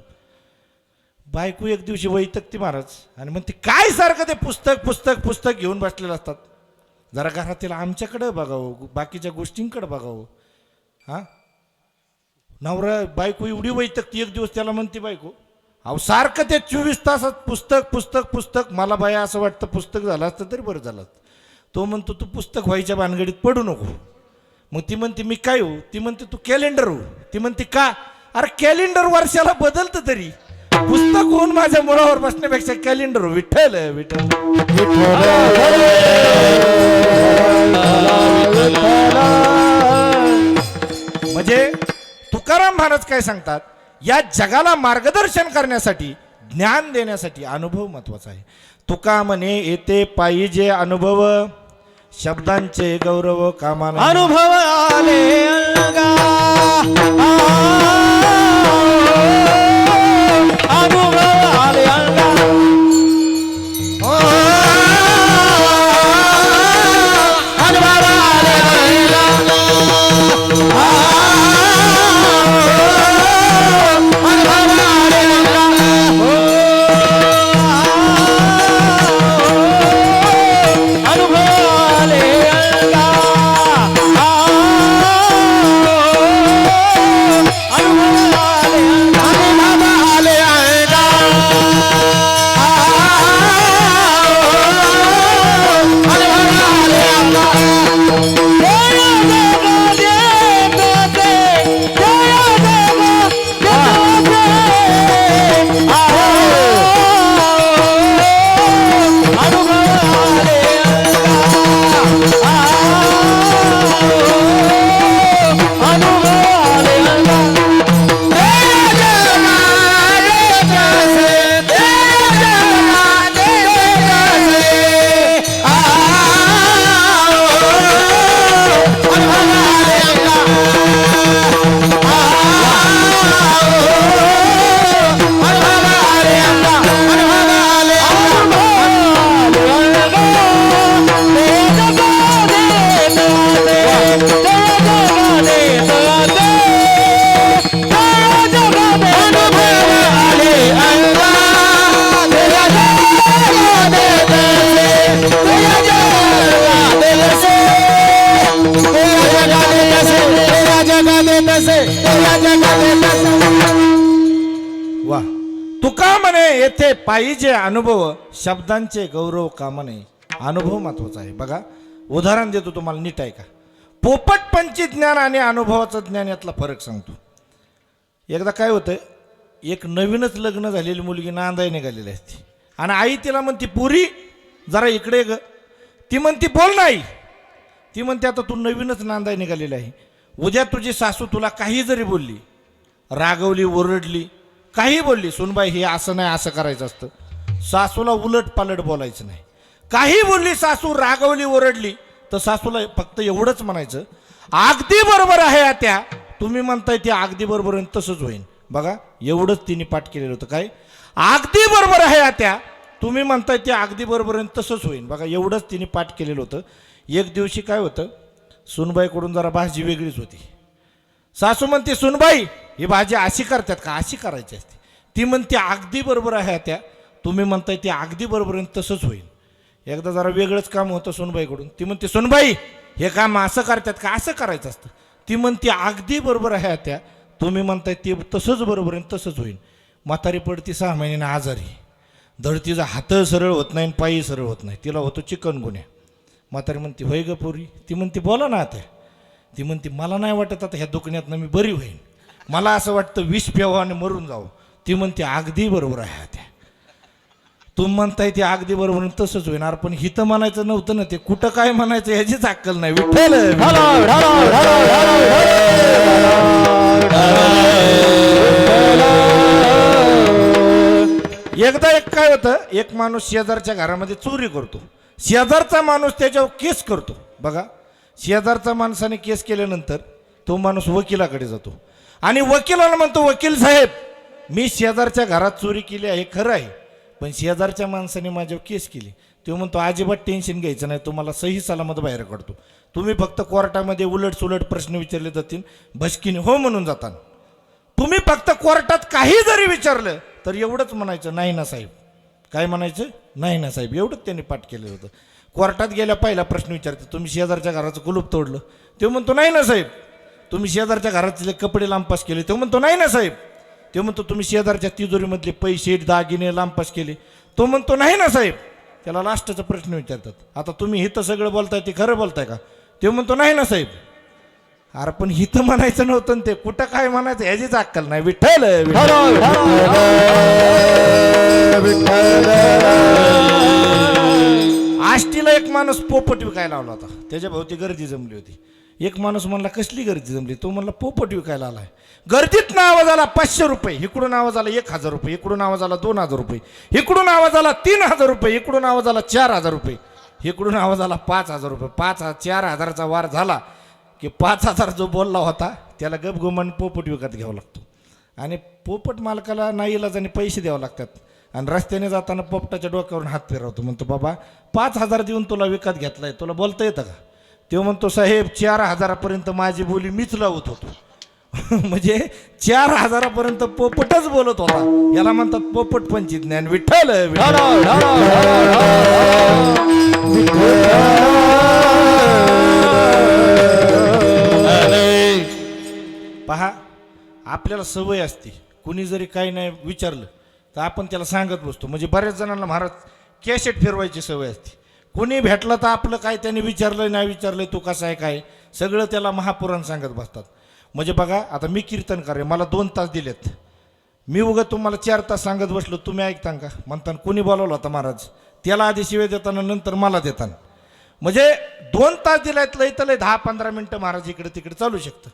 बायको एक दिवशी वैतकती महाराज आणि म्हणते काय सारखं ते पुस्तक पुस्तक पुस्तक घेऊन बसलेलं असतात. जरा घरातील आमच्याकडे बघावं, बाकीच्या गोष्टींकडे बघावं. हा नवरा बायको एवढी वैतकती. एक दिवस त्याला म्हणते बायको अहो सारखं ते 24 तासात पुस्तक पुस्तक पुस्तक. मला बाया असं वाटतं पुस्तक झालं असतं तरी बरं झालं. तो म्हणतो तू पुस्तक व्हायच्या भानगडीत पडू नको. मग ती म्हणते मी काय हो? ती म्हणते तू कॅलेंडर हो. ती म्हणते का? अरे कॅलेंडर वर्षाला बदलतं तरी पुस्तक होऊन माझ्या मुळावर बसण्यापेक्षा कॅलेंडर हो. विठ्ठल विठ्ठल. म्हणजे तुकाराम महाराज काय सांगतात? या जगाला मार्गदर्शन करण्यासाठी ज्ञान देण्यासाठी अनुभव महत्वाचा आहे. तुका म्हणे येते पाहिजे अनुभव, शब्दांचे गौरव कामाने. अनुभव आले अंगा, अनुभव आले अंगा. अनुभव आले अंगा. वा तुका म्हणे येथे पाहिजे अनुभव शब्दांचे गौरव कामा नये. अनुभव महत्वाचा आहे. बघा उदाहरण देतो तुम्हाला, नीट आहे का. पोपटपंची ज्ञान आणि अनुभवाचं ज्ञान यातला फरक सांगतो. एकदा काय होतं, एक नवीनच लग्न झालेली मुलगी नांदाय निघालेली असते आणि आई तिला म्हणते पुरी जरा इकडे ग. ती म्हणते बोल नाही. ती म्हणते आता तू नवीनच नांदाय निघालेली आहे, उद्या तुझी सासू तुला काही जरी बोलली, रागवली, ओरडली, काही बोलली, सुनबाई हे असं नाही असं करायचं असतं, सासूला उलट पालट बोलायचं नाही. काही बोलली सासू, रागवली, ओरडली, तर सासूला फक्त एवढंच म्हणायचं अगदी बरोबर आहे आत्या, तुम्ही म्हणताय ते अगदी बरोबर आहे तसंच होईल. बघा एवढंच तिने पाठ केलेलं होतं. काय अगदी बरोबर आहे आत्या, तुम्ही म्हणताय ते अगदी बरोबर आहे तसंच होईल. बघा एवढंच तिने पाठ केलेलं होतं. एक दिवशी काय होतं, सुनबाईकडून जरा भाजी वेगळीच होती. सासू म्हणते सुनबाई ही भाजी अशी करतात का, अशी करायची असते. ती म्हणते अगदी बरोबर आहे आत्या, तुम्ही म्हणताय ते अगदी बरोबर आहे तसंच होईल. एकदा जरा वेगळंच काम होतं सुनबाईकडून. ती म्हणते सुनबाई हे काम असं करतात का, असं करायचं असतं. ती म्हणते अगदी बरोबर आहे आत्या, तुम्ही म्हणताय ते तसंच बरोबर आहे तसंच होईल. म्हातारी पडती 6 महिन्याने आजारी, धड तिचा हात सरळ होत नाही पायी सरळ होत नाही, तिला होतो चिकनगुन्या. म्हातारी म्हणते होय ग पोरी. ती म्हणते बोला ना आत्या. ती म्हणते मला नाही वाटत आता ह्या दुखण्यातनं मी बरी होईन, मला असं वाटतं विष प्यावं आणि मरून जावं. ती म्हणते अगदी बरोबर आहे आत्या, तुम्ही म्हणताय ते अगदी बरोबर आहे तसंच होईन. पण हिथं म्हणायचं नव्हतं ना, ते कुठं काय म्हणायचं ह्याचीच अक्कल नाही. विठ्ठल एकदा एक काय होतं, एक माणूस शेजारच्या घरामध्ये चोरी करतो. शेजारचा माणूस त्याच्यावर केस करतो. बघा शेजारचा माणसाने केस केल्यानंतर तो माणूस वकिलाकडे जातो आणि वकिलाला म्हणतो वकील साहेब मी शेजारच्या घरात चोरी केली आहे खरं आहे, पण शेजारच्या माणसाने माझ्यावर केस केली. तो म्हणतो अजिबात टेन्शन घ्यायचं नाही, तुम्हाला सही सलामत बाहेर काढतो, तुम्ही फक्त कोर्टामध्ये उलट सुलट प्रश्न विचारले जातील, भस्कीने हो म्हणून जाताल. तुम्ही फक्त कोर्टात काही जरी विचारलं तर एवढंच म्हणायचं नाही ना साहेब. काय म्हणायचं, नाही ना साहेब, एवढंच त्यांनी पाठ केलं होतं. कोर्टात गेल्या पहिला प्रश्न विचारतो तुम्ही शेजारच्या घराचं कुलूप तोडलं, तो म्हणतो नाही ना साहेब. तुम्ही शेजारच्या घरातले कपडे लांबपास केले, तो म्हणतो नाही ना साहेब. तो म्हणतो तुम्ही शेजारच्या तिजोरीमधले पैसे दागिने लांबपास केले, तो म्हणतो नाही ना साहेब. त्याला लास्टचा प्रश्न विचारतात आता तुम्ही हिथं सगळं बोलताय ते खरं बोलताय का, तो म्हणतो नाही ना साहेब. अरे पण हिथं म्हणायचं नव्हतं ते कुठं काय म्हणायचं ह्याचीच अक्कल नाही. विठ्ठल आष्टीला एक माणूस पोपट विकायला आला होता, त्याच्या भोवती गर्दी जमली होती. एक माणूस म्हणला कसली गर्दी जमली, तो म्हणला पोपट विकायला आलाय. गर्दीत आवाज आला 500 रुपये, इकडून आवाज आला 1000 रुपये, इकडून आवाज आला 2000 रुपये, इकडून आवाज आला 3000 रुपये, इकडून आवाज आला 4000 रुपये, इकडून आवाज आला 5000 रुपये. 4,000चा वार झाला की 5000 जो बोलला होता त्याला गपगुमान पोपट विकत घ्यावा लागतो. आणि पोपट मालकाला नाईलाजाने पैसे द्यावे लागतात. आणि रस्त्याने जाताना पोपटाच्या डोक्यावरून हात फिरवतो, म्हणतो बाबा 5000 देऊन तुला विकत घेतलाय, तुला बोलता येतं का. तो म्हणतो साहेब 4000पर्यंत माझी बोली मीच लावत होतो. म्हणजे 4000पर्यंत पोपटच बोलत होता. याला म्हणतात पोपटपंची ज्ञान. विठ्ठल पहा आपल्याला सवय असते, कुणी जरी काही नाही विचारलं तर आपण त्याला सांगत बसतो. म्हणजे बऱ्याच जणांना महाराज कॅसेट फिरवायची सवय असते. कोणी भेटलं तर आपलं काय त्याने विचारलं नाही विचारलं तू कसा आहे काय सगळं त्याला महापुराण सांगत बसतात. म्हणजे बघा आता मी कीर्तनकार आहे, मला 2 तास दिलेत, मी उगा तुम्हाला 4 तास सांगत बसलो, तुम्ही ऐकता का. म्हणताना कोणी बोलावलं होता महाराज, त्याला आधी शिवाय देताना नंतर मला देताना. म्हणजे 2 तास दिलायत लय तर लय 10-15 मिनटं महाराज इकडे तिकडे चालू शकतं.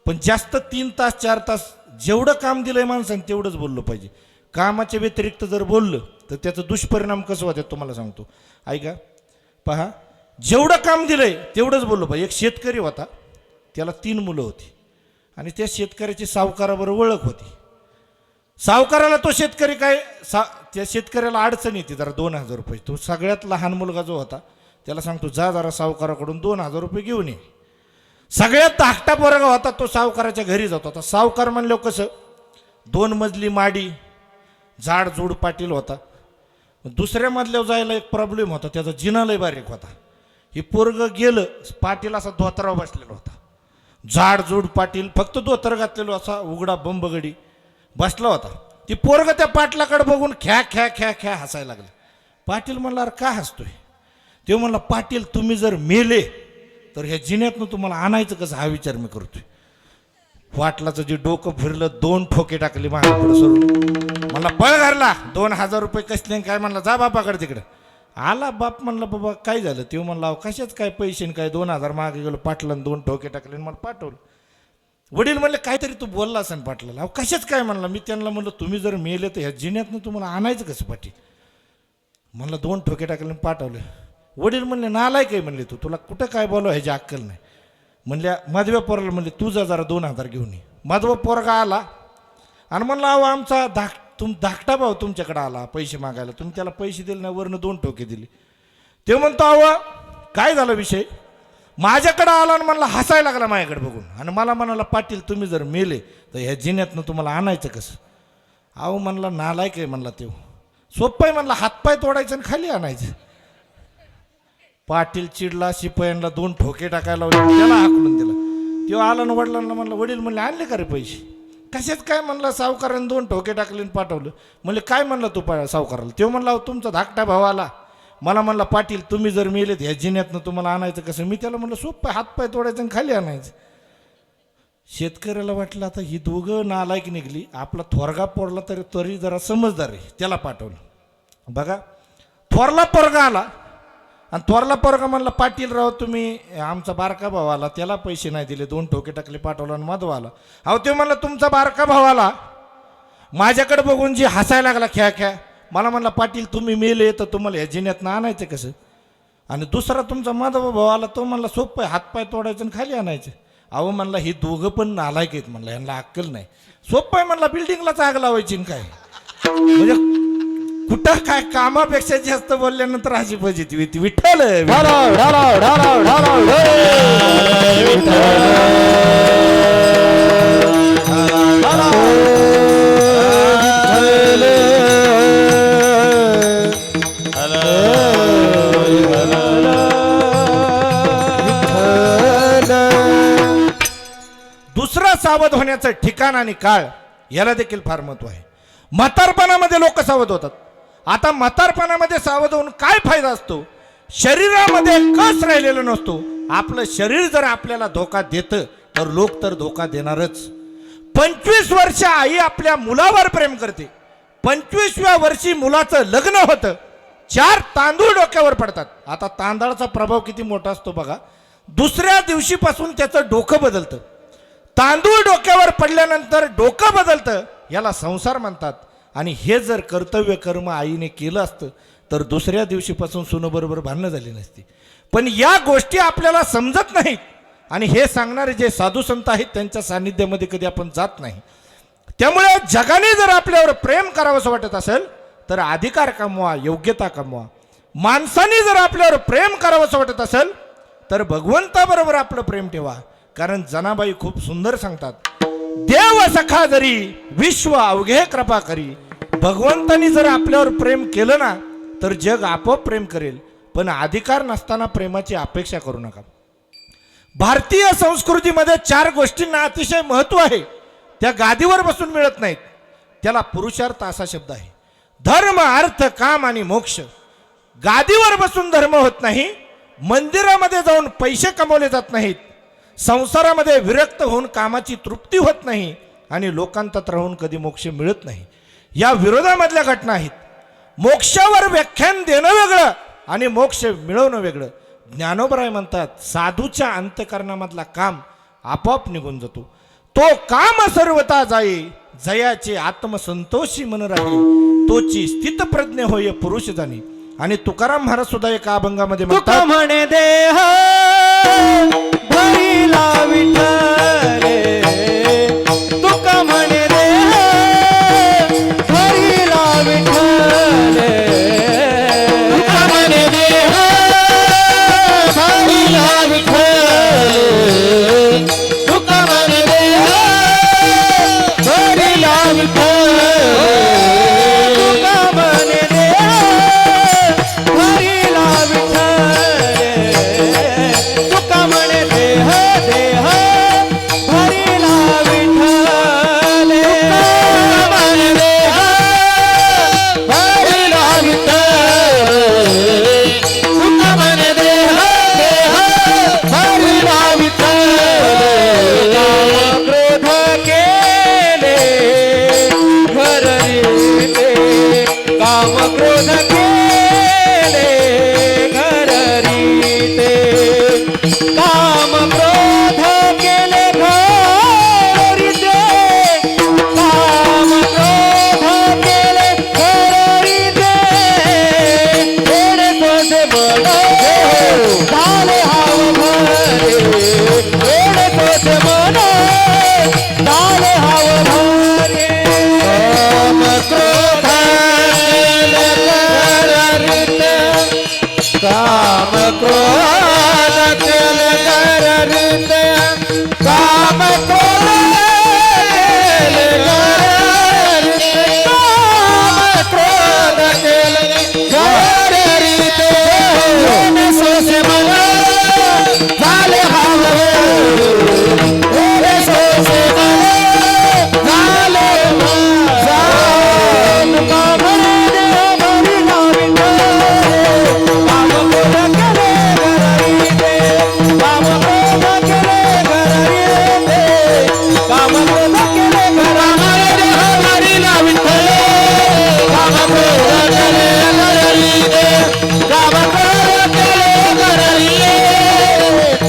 पण जास्त 3 तास 4 तास जेवढं काम दिलंय माणसाने तेवढंच बोललं पाहिजे. कामाच्या व्यतिरिक्त जर बोललं तर त्याचं दुष्परिणाम कसं होतात तुम्हाला सांगतो. ऐका पहा जेवढं काम दिलंय तेवढंच बोललो पाहिजे. एक शेतकरी होता, त्याला 3 मुलं होती आणि त्या शेतकऱ्याची सावकाराबरोबर ओळख होती. सावकाराला तो शेतकरी त्या शेतकऱ्याला अडचण येते जरा 2000 रुपये. तो सगळ्यात लहान मुलगा जो होता त्याला सांगतो जा जरा सावकाराकडून 2000 रुपये घेऊन ये. सगळ्यात धाकटा पोरगा होता तो सावकाराच्या घरी जातो. आता सावकार म्हणलं कसं 2 मजली माडी, झाड झूड पाटील होता. दुसऱ्या मजल्यावर जायला एक प्रॉब्लेम होता, त्याचा जिना लय बारीक होता. हे पोरग गेलं, पाटील असा धोतराव बसलेला होता. जाडजूड पाटील, फक्त धोतर घातलेलो असा उघडा बंबगडी बसला होता. ती पोरग त्या पाटलाकडे बघून ख्या ख्या ख्या ख्या हसायला लागलं. पाटील म्हणला, अरे का हसतोय? ते म्हणला, पाटील तुम्ही जर मेले तर ह्या जिन्यातनं तुम्हाला आणायचं कसं हा विचार मी करतोय. पाटलाचं जे डोकं फिरलं, 2 ठोके टाकले मागाकडे सरून. म्हणला पळ घरला, 2000 रुपये कसले काय? म्हणला जा बापाकडे तिकडे. आला बाप, म्हणला बाबा काय झालं? ते म्हणला, अहो कशाच काय पैसे काय 2000 मागे गेलो, पाटलानं 2 ठोके टाकले मला पाठवलं. वडील म्हणले काहीतरी तू बोलला असेल पाटलाला. अहो कशाच काय? म्हणला मी त्यांना म्हणलं तुम्ही जर मेले तर ह्या जिन्यातनं तुम्हाला आणायचं कसं पाटील? म्हणलं 2 ठोके टाकले पाठवले. वडील म्हणले नालाय काय? म्हणले तुला कुठं काय बोलावं ह्याची अक्कल नाही. म्हणल्या माधव्या पोराला म्हणले तू जा जरा 2000 घेऊन ये. माधवा पोरगा आला आणि म्हणला, अहो आमचा धाकटा भाऊ तुमच्याकडे आला पैसे मागायला, तुम्ही त्याला पैसे दिले नाही, वरनं 2 ठोके दिले. ते म्हणतो, अहो काय झाला विषय? माझ्याकडे आला आणि म्हणला हसायला लागला माझ्याकडे बघून आणि मला म्हणाला, पाटील तुम्ही जर मेले तर ह्या जिन्यातनं तुम्हाला आणायचं कसं? अहो म्हणला नालायक आहे म्हणला, ते सोपं आहे म्हणला, हातपाय तोडायचं आणि खाली आणायचं. पाटील चिडला, शिपायांना 2 ठोके टाकायला लावले, त्याला हाकलून दिला. तेव्हा आला ना वडिलांना म्हणला, वडील म्हणले आणले का रे पैसे? कशाच काय? म्हणला सावकाराने 2 ठोके टाकले आणि पाठवलं. म्हणले काय म्हणलं तू सावकाराला? तेव्हा म्हणला, तुमचा धाकटा भाऊ आला, मला म्हणला पाटील तुम्ही जर मेलेत ह्या जिन्यातनं तुम्हाला आणायचं कसं? मी त्याला म्हणलं सोपं, हातपाय तोडायचं आणि खाली आणायचं. शेतकऱ्याला वाटलं आता ही दोघं नालायक निघली, आपला थोरगा पोरला तरी जरा समजदार आहे, त्याला पाठवलं. बघा थोरला पोरगा आला आणि थोरला पोरगा म्हणला, पाटील राव तुम्ही आमचा बारका भाऊ आला, त्याला पैसे नाही दिले, 2 ठोके टाकले पाठवलं आणि माधव आला. अहो ते म्हणला तुमचा बारका भाऊ आला, माझ्याकडे बघून जी हसायला लागला ख्या ख्या, मला म्हणला पाटील तुम्ही मेले तर तुम्हाला ह्या जिन्यातनं आणायचं कसं? आणि दुसरा तुमचा माधव भाऊ आला, तो म्हणला सोपं आहे, हातपाय तोडायचं आणि खाली आणायचं. अहो म्हणला ही दोघं पण नालायक आहेत म्हणला, यांना अक्कल नाही. सोपं आहे म्हणला, बिल्डिंगलाच आग लावायची काय? म्हणजे कुठं काय कामापेक्षा जास्त बोलल्यानंतर अशी फजिती होती. विठ्ठल ढालाव ढालाव ढालाव ढालाव दुसरा सावध होण्याचं ठिकाण आणि काळ याला देखील फार महत्व आहे. म्हातारपणामध्ये लोक सावध होतात. आता म्हातारपणामध्ये सावध होऊन काय फायदा असतो? शरीरामध्ये कस राहिलेला नसतो. आपलं शरीर जर आपल्याला धोका देतं तर लोक तर धोका देणारच. 25 वर्ष आई आपल्या मुलावर प्रेम करते, 25व्या वर्षी मुलाचं लग्न होतं, 4 तांदूळ डोक्यावर पडतात. आता तांदळाचा प्रभाव किती मोठा असतो बघा. दुसऱ्या दिवशीपासून त्याचं डोकं बदलतं. तांदूळ डोक्यावर पडल्यानंतर डोकं बदलतं, याला संसार म्हणतात. आणि हे जर कर्तव्य कर्म आईने केलं असतं तर दुसऱ्या दिवशीपासून सुनबरोबर भांडणं झाली नसती. पण या गोष्टी आपल्याला समजत नाहीत आणि हे सांगणारे जे साधू संत आहेत त्यांच्या सान्निध्यामध्ये कधी आपण जात नाही. त्यामुळे जगाने जर आपल्यावर प्रेम करावंसं वाटत असेल तर अधिकार कमवा, योग्यता कमवा. माणसाने जर आपल्यावर प्रेम करावंसं वाटत असेल तर भगवंताबरोबर आपलं प्रेम ठेवा. कारण जनाबाई खूप सुंदर सांगतात, देव सखा जरी विश्व अवघे कृपा करी. भगवंतानी जर आपल्यावर प्रेम केलं ना तर जग आपोआप प्रेम करेल. पण अधिकार नसताना प्रेमाची अपेक्षा करू नका. भारतीय संस्कृतीमध्ये 4 गोष्टींना अतिशय महत्व आहे. त्या गादीवर बसून मिळत नाहीत. त्याला पुरुषार्थ असा शब्द आहे. धर्म, अर्थ, काम आणि मोक्ष. गादीवर बसून धर्म होत नाही, मंदिरामध्ये जाऊन पैसे कमवले जात नाहीत, संसारामध्ये विरक्त होऊन कामाची तृप्ती होत नाही आणि लोकांतात राहून कधी मोक्ष मिळत नाही. या विरोधामधल्या घटना आहेत. मोक्षावर व्याख्यान देणं वेगळं आणि मोक्ष मिळवणं वेगळं. ज्ञानोबराय म्हणतात, साधूच्या अंतःकरणामधला काम आपोआप निघून जातो. तो काम सर्वता जाई, जयाचे आत्मसंतोषी मन राही, तोची स्थितप्रज्ञ होय पुरुष जाणे. आणि तुकाराम महाराज सुद्धा एका अभंगामध्ये तुका म्हणे देह भरिला विठ्ठले, तुका म्हणे देह भरिला विठ्ठले, तुका म्हणे देह भरिला विठ्ठले, तुका म्हणे देह भरिला विठ्ठले, तुका म्हणे देह भरिला विठ्ठले, तुका म्हणे देह देह क्रोध केले घररीते काम क्रोध केले घररीते काम क्रोध केले घररीते थोडे थोडे मन झाले हाव भरे थोडे थोडे मन झाले हाव भरे काम क्रोध केले घररीते काम क्रोध केले घररीते काम क्रोध केले घररीते काम क्रोध केले घररीते सोसे मला झाले हाव रे सोसे मला झाले जान काम रे भरी लावी काम क्रोध केले घररीते काम क्रोध केले घररीते काम क्रोध केले घररीते भरी लावी काम क्रोध केले घररीते काम क्रोध केले घररीते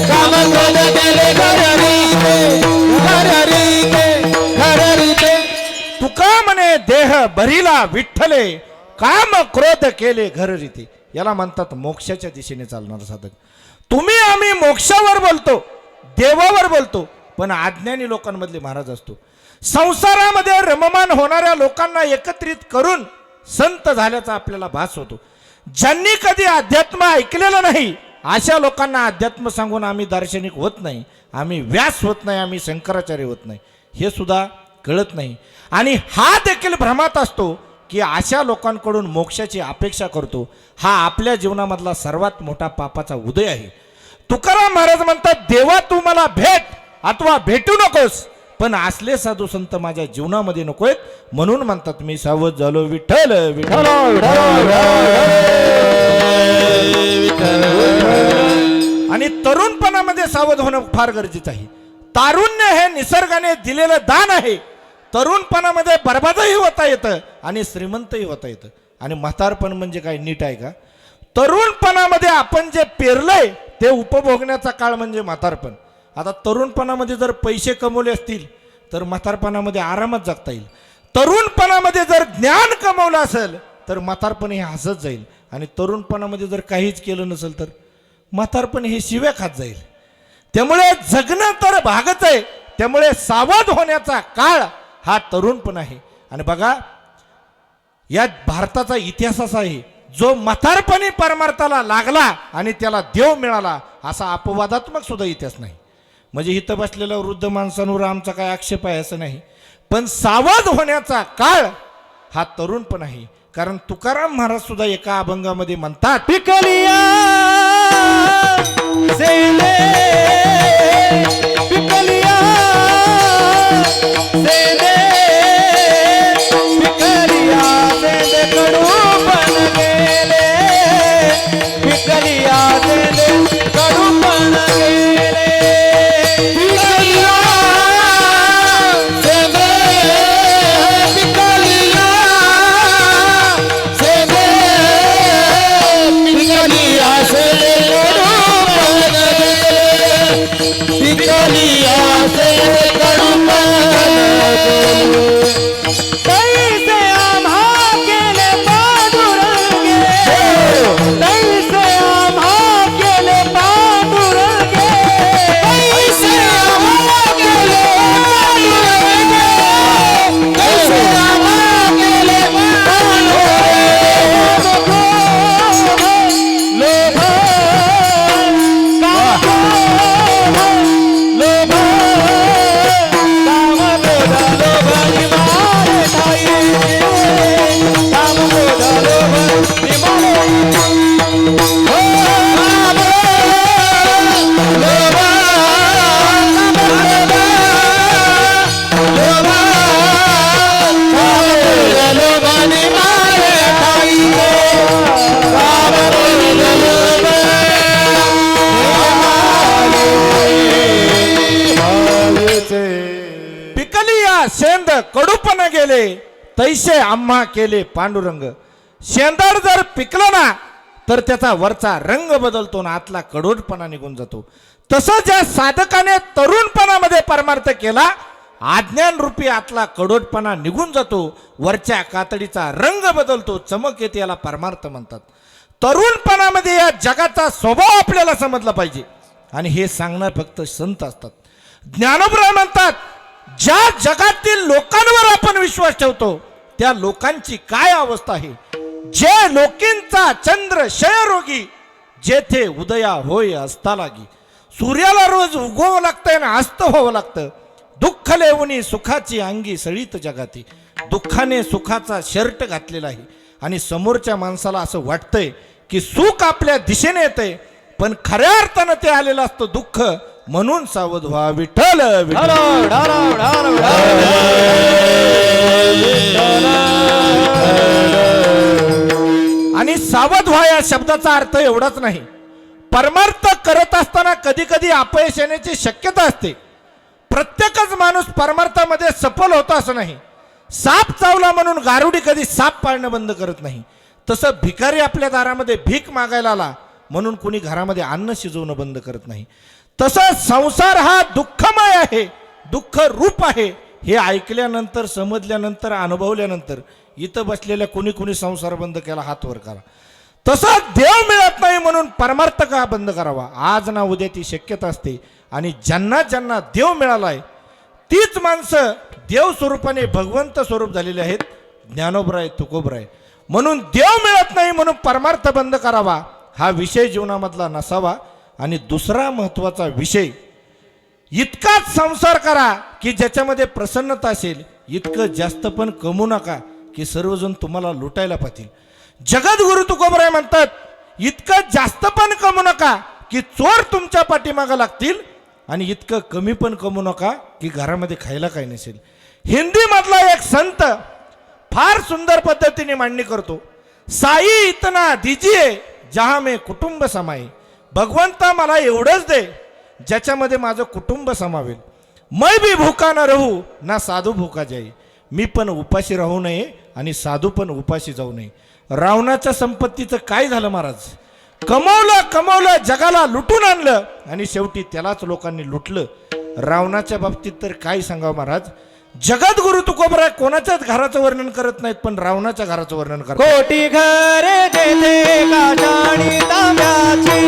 काम क्रोध केले घररीते घररीते घररीते तुका म्हणे देह भरिला विठ्ठले काम क्रोध केले घररीती. याला म्हणतात मोक्षाच्या दिशेने चालणारा साधक. तुम्ही आम्ही मोक्षावर बोलतो, देवावर बोलतो, पण अज्ञानी लोकांमधले महाराज असतो. संसारामध्ये रममान होणाऱ्या लोकांना एकत्रित करून संत झाल्याचा आपल्याला भास होतो. ज्यांनी कधी अध्यात्म ऐकलेलं नाही अशा लोकांना अध्यात्म सांगून आम्ही दार्शनिक होत नाही, आम्ही व्यास होत नाही, आम्ही शंकराचार्य होत नाही, हे सुद्धा कळत नाही. आणि हा देखील भ्रमात असतो की अशा लोकांकडून मोक्षाची अपेक्षा करतो. हा आपल्या जीवनामधला सर्वात मोठा पापाचा उदय आहे. तुकाराम महाराज म्हणतात, देवा तू मला भेट अथवा भेटू नकोस, पण असले साधू संत माझ्या जीवनामध्ये नकोयत. म्हणून म्हणतात मी सावध झालो विठ्ठल विठ्ठल. आणि तरुणपणामध्ये सावध होणं फार गरजेचं आहे. तारुण्य हे निसर्गाने दिलेलं दान आहे. तरुणपणामध्ये बर्बादही होता येतं आणि श्रीमंतही होता येतं. आणि म्हातारपण म्हणजे काय नीट आहे का? तरुणपणामध्ये आपण जे पेरलंय ते उपभोगण्याचा काळ म्हणजे म्हातारपण. आता तरुणपणामध्ये जर पैसे कमवले असतील तर म्हातारपणामध्ये आरामात जगता येईल. तरुणपणामध्ये जर ज्ञान कमवलं असेल तर म्हातारपण हे हसत जाईल. आणि तरुणपणामध्ये जर काहीच केलं नसेल तर म्हातारपण हे शिव्या खात जाईल. त्यामुळे जगणं तर भागच आहे. त्यामुळे सावध होण्याचा काळ हा तरुणपण आहे. आणि बघा, या भारताचा इतिहास असा आहे, जो म्हातारपणी परमार्थाला लागला आणि त्याला देव मिळाला असा अपवादात्मक सुद्धा इतिहास नाही. म्हणजे इथं बसलेल्या वृद्ध माणसांवर आमचा काय आक्षेप आहे असं नाही, पण सावध होण्याचा काळ हा तरुणपण आहे. कारण तुकाराम महाराज सुद्धा एका अभंगामध्ये म्हणतात, पिकलिया सेने पिकलिया सेने पिकलिया सेने कडू पण गेले पिकलिया सेने कडू पण गेले पिकलिया सेने पिकलिया सेने पिकलिया सेने कडू पण गेले पिकलिया सेने कडू पण गेले कैसे आम्हा केले पांडुरंगे कैसे आम्हा केले पांडुरंगे कैसे आम्हा केले पांडुरंगे कैसे आम्हा केले पांडुरंगे लोभ काम लोभ काम लोभ निवारे ठाई काम लोभ निवारे हो काम लोभ लोभ काम लोभ निवारे ठाई काम लोभ पिकलिया सेंद कडूपण गेले तैसे आम्हा केले पांडुरंग. शेंदाड जर पिकलं ना तर त्याचा वरचा रंग बदलतो ना आतला कडवटपणा निघून जातो. तसं ज्या साधकाने तरुणपणामध्ये परमार्थ केला, अज्ञान रूपी आतला कडवटपणा निघून जातो, वरच्या कातडीचा रंग बदलतो, चमक येते, याला परमार्थ म्हणतात. तरुणपणामध्ये या जगाचा स्वभाव आपल्याला समजला पाहिजे आणि हे सांगणार फक्त संत असतात. ज्ञानोबराय म्हणतात, ज्या जगातील लोकांवर आपण विश्वास ठेवतो त्या लोकांची काय अवस्था आहे. जे लोकींचा चंद्र क्षयरोगी, जेथे उदया होय असता लागी. सूर्याला रोज उगवावं लागतंय ना अस्त व्हावं लागतं. दुःख लेवणी सुखाची अंगी सळीत जगाती. दुःखाने सुखाचा शर्ट घातलेला आहे आणि समोरच्या माणसाला असं वाटतंय की सुख आपल्या दिशेने येतंय, पण खऱ्या अर्थानं ते आलेलं असतं दुःख. म्हणून सावध व्हा विठ्ठल विठ्ठल. आणि सावध व्हा या शब्दाचा अर्थ एवढाच नाही, परमार्थ करत असताना कधी कधी अपयश येण्याची शक्यता असते. प्रत्येकच माणूस परमार्थामध्ये सफल होतो असं नाही. साप चावला म्हणून गारुडी कधी साप पाळणं बंद करत नाही. तसं भिकारी आपल्या दारामध्ये भीक मागायला आला म्हणून कुणी घरामध्ये अन्न शिजवणं बंद करत नाही. तसं संसार हा दुःखमय आहे, दुःख रूप आहे. हे ऐकल्यानंतर, समजल्यानंतर, अनुभवल्यानंतर इथं बसलेल्या कुणी संसार बंद केला हात वर करा. तसं देव मिळत नाही म्हणून परमार्थ का बंद करावा. आज ना उद्या ती शक्यता असते आणि ज्यांना ज्यांना देव मिळालाय तीच माणसं देव स्वरूपाने भगवंत स्वरूप झालेले आहेत. ज्ञानोबराय, तुकोबराय. म्हणून देव मिळत नाही म्हणून परमार्थ बंद करावा हा विषय जीवनामधला नसावा. आणि दुसरा महत्वाचा विषय, इतकाच संसार करा की ज्याच्यामध्ये प्रसन्नता असेल. इतकं जास्त पण कमवू नका की सर्वजण तुम्हाला लुटायला पाहतील. जगद्गुरु तुकोबराय म्हणतात, इतकं जास्त पण कमवू नका की चोर तुमच्या पाठीमागं लागतील आणि इतकं कमी पण कमवू नका की घरामध्ये खायला काही नसेल. हिंदी मधला एक संत फार सुंदर पद्धतीने मांडणी करतो. साई इतना दीजिए जहां में कुटुंब समाये. भगवंता मला एवढंच दे ज्याच्यामध्ये माझं कुटुंब समावेल. मैं भी भूका न रहू ना साधू भूका जाई. मी पण उपाशी राहू नये आणि साधू पण उपाशी जाऊ नये. रावणाच्या संपत्तीचं काय झालं महाराज? कमवलं जगाला लुटून आणलं आणि शेवटी त्यालाच लोकांनी लुटलं. रावणाच्या बाबतीत तर काय सांगावं महाराज. जगद्गुरु तुकोबराय कोणाच्याच घराचं वर्णन करत नाहीत, पण रावणाच्या घराचं वर्णन करतात. कोटी घरे देते काशाणी तांब्याची,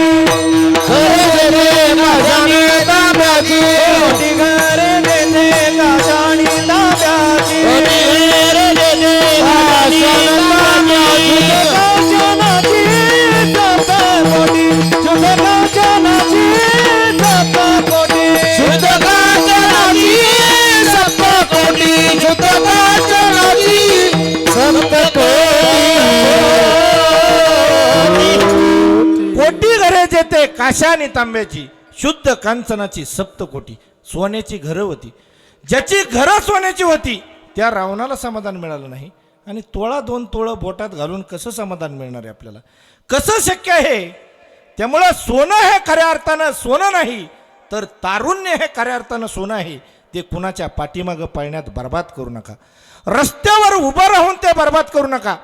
घरे देते काशाणी तांब्याची, कोटी घरे देते काशाणी तांब्याची, कोटी घरे देते काशाणी तांब्याची, कांचनाची सप्त कोटी, शुद्ध कांचनाची सप्त कोटी, शुद्ध कांचनाची सप्त कोटी, शुद्ध कांचनाची सप्त कोटी घरे जेते काशा आणि तांब्याची, शुद्ध कांचनाची सप्तकोटी. सोन्याची घरं होती. ज्याची घरं सोन्याची होती त्या रावणाला समाधान मिळालं नाही. आणि तोळा दोन तोळं बोटात घालून कसं समाधान मिळणार आहे आपल्याला? कसं शक्य आहे? त्यामुळं सोनं हे खऱ्या अर्थानं सोनं नाही, तर तारुण्य हे खऱ्या अर्थानं सोनं आहे. ते कुणाच्या पाठीमागं पळण्यात बर्बाद करू नका. रस्त्यावर उभं राहून ते बर्बाद करू नका.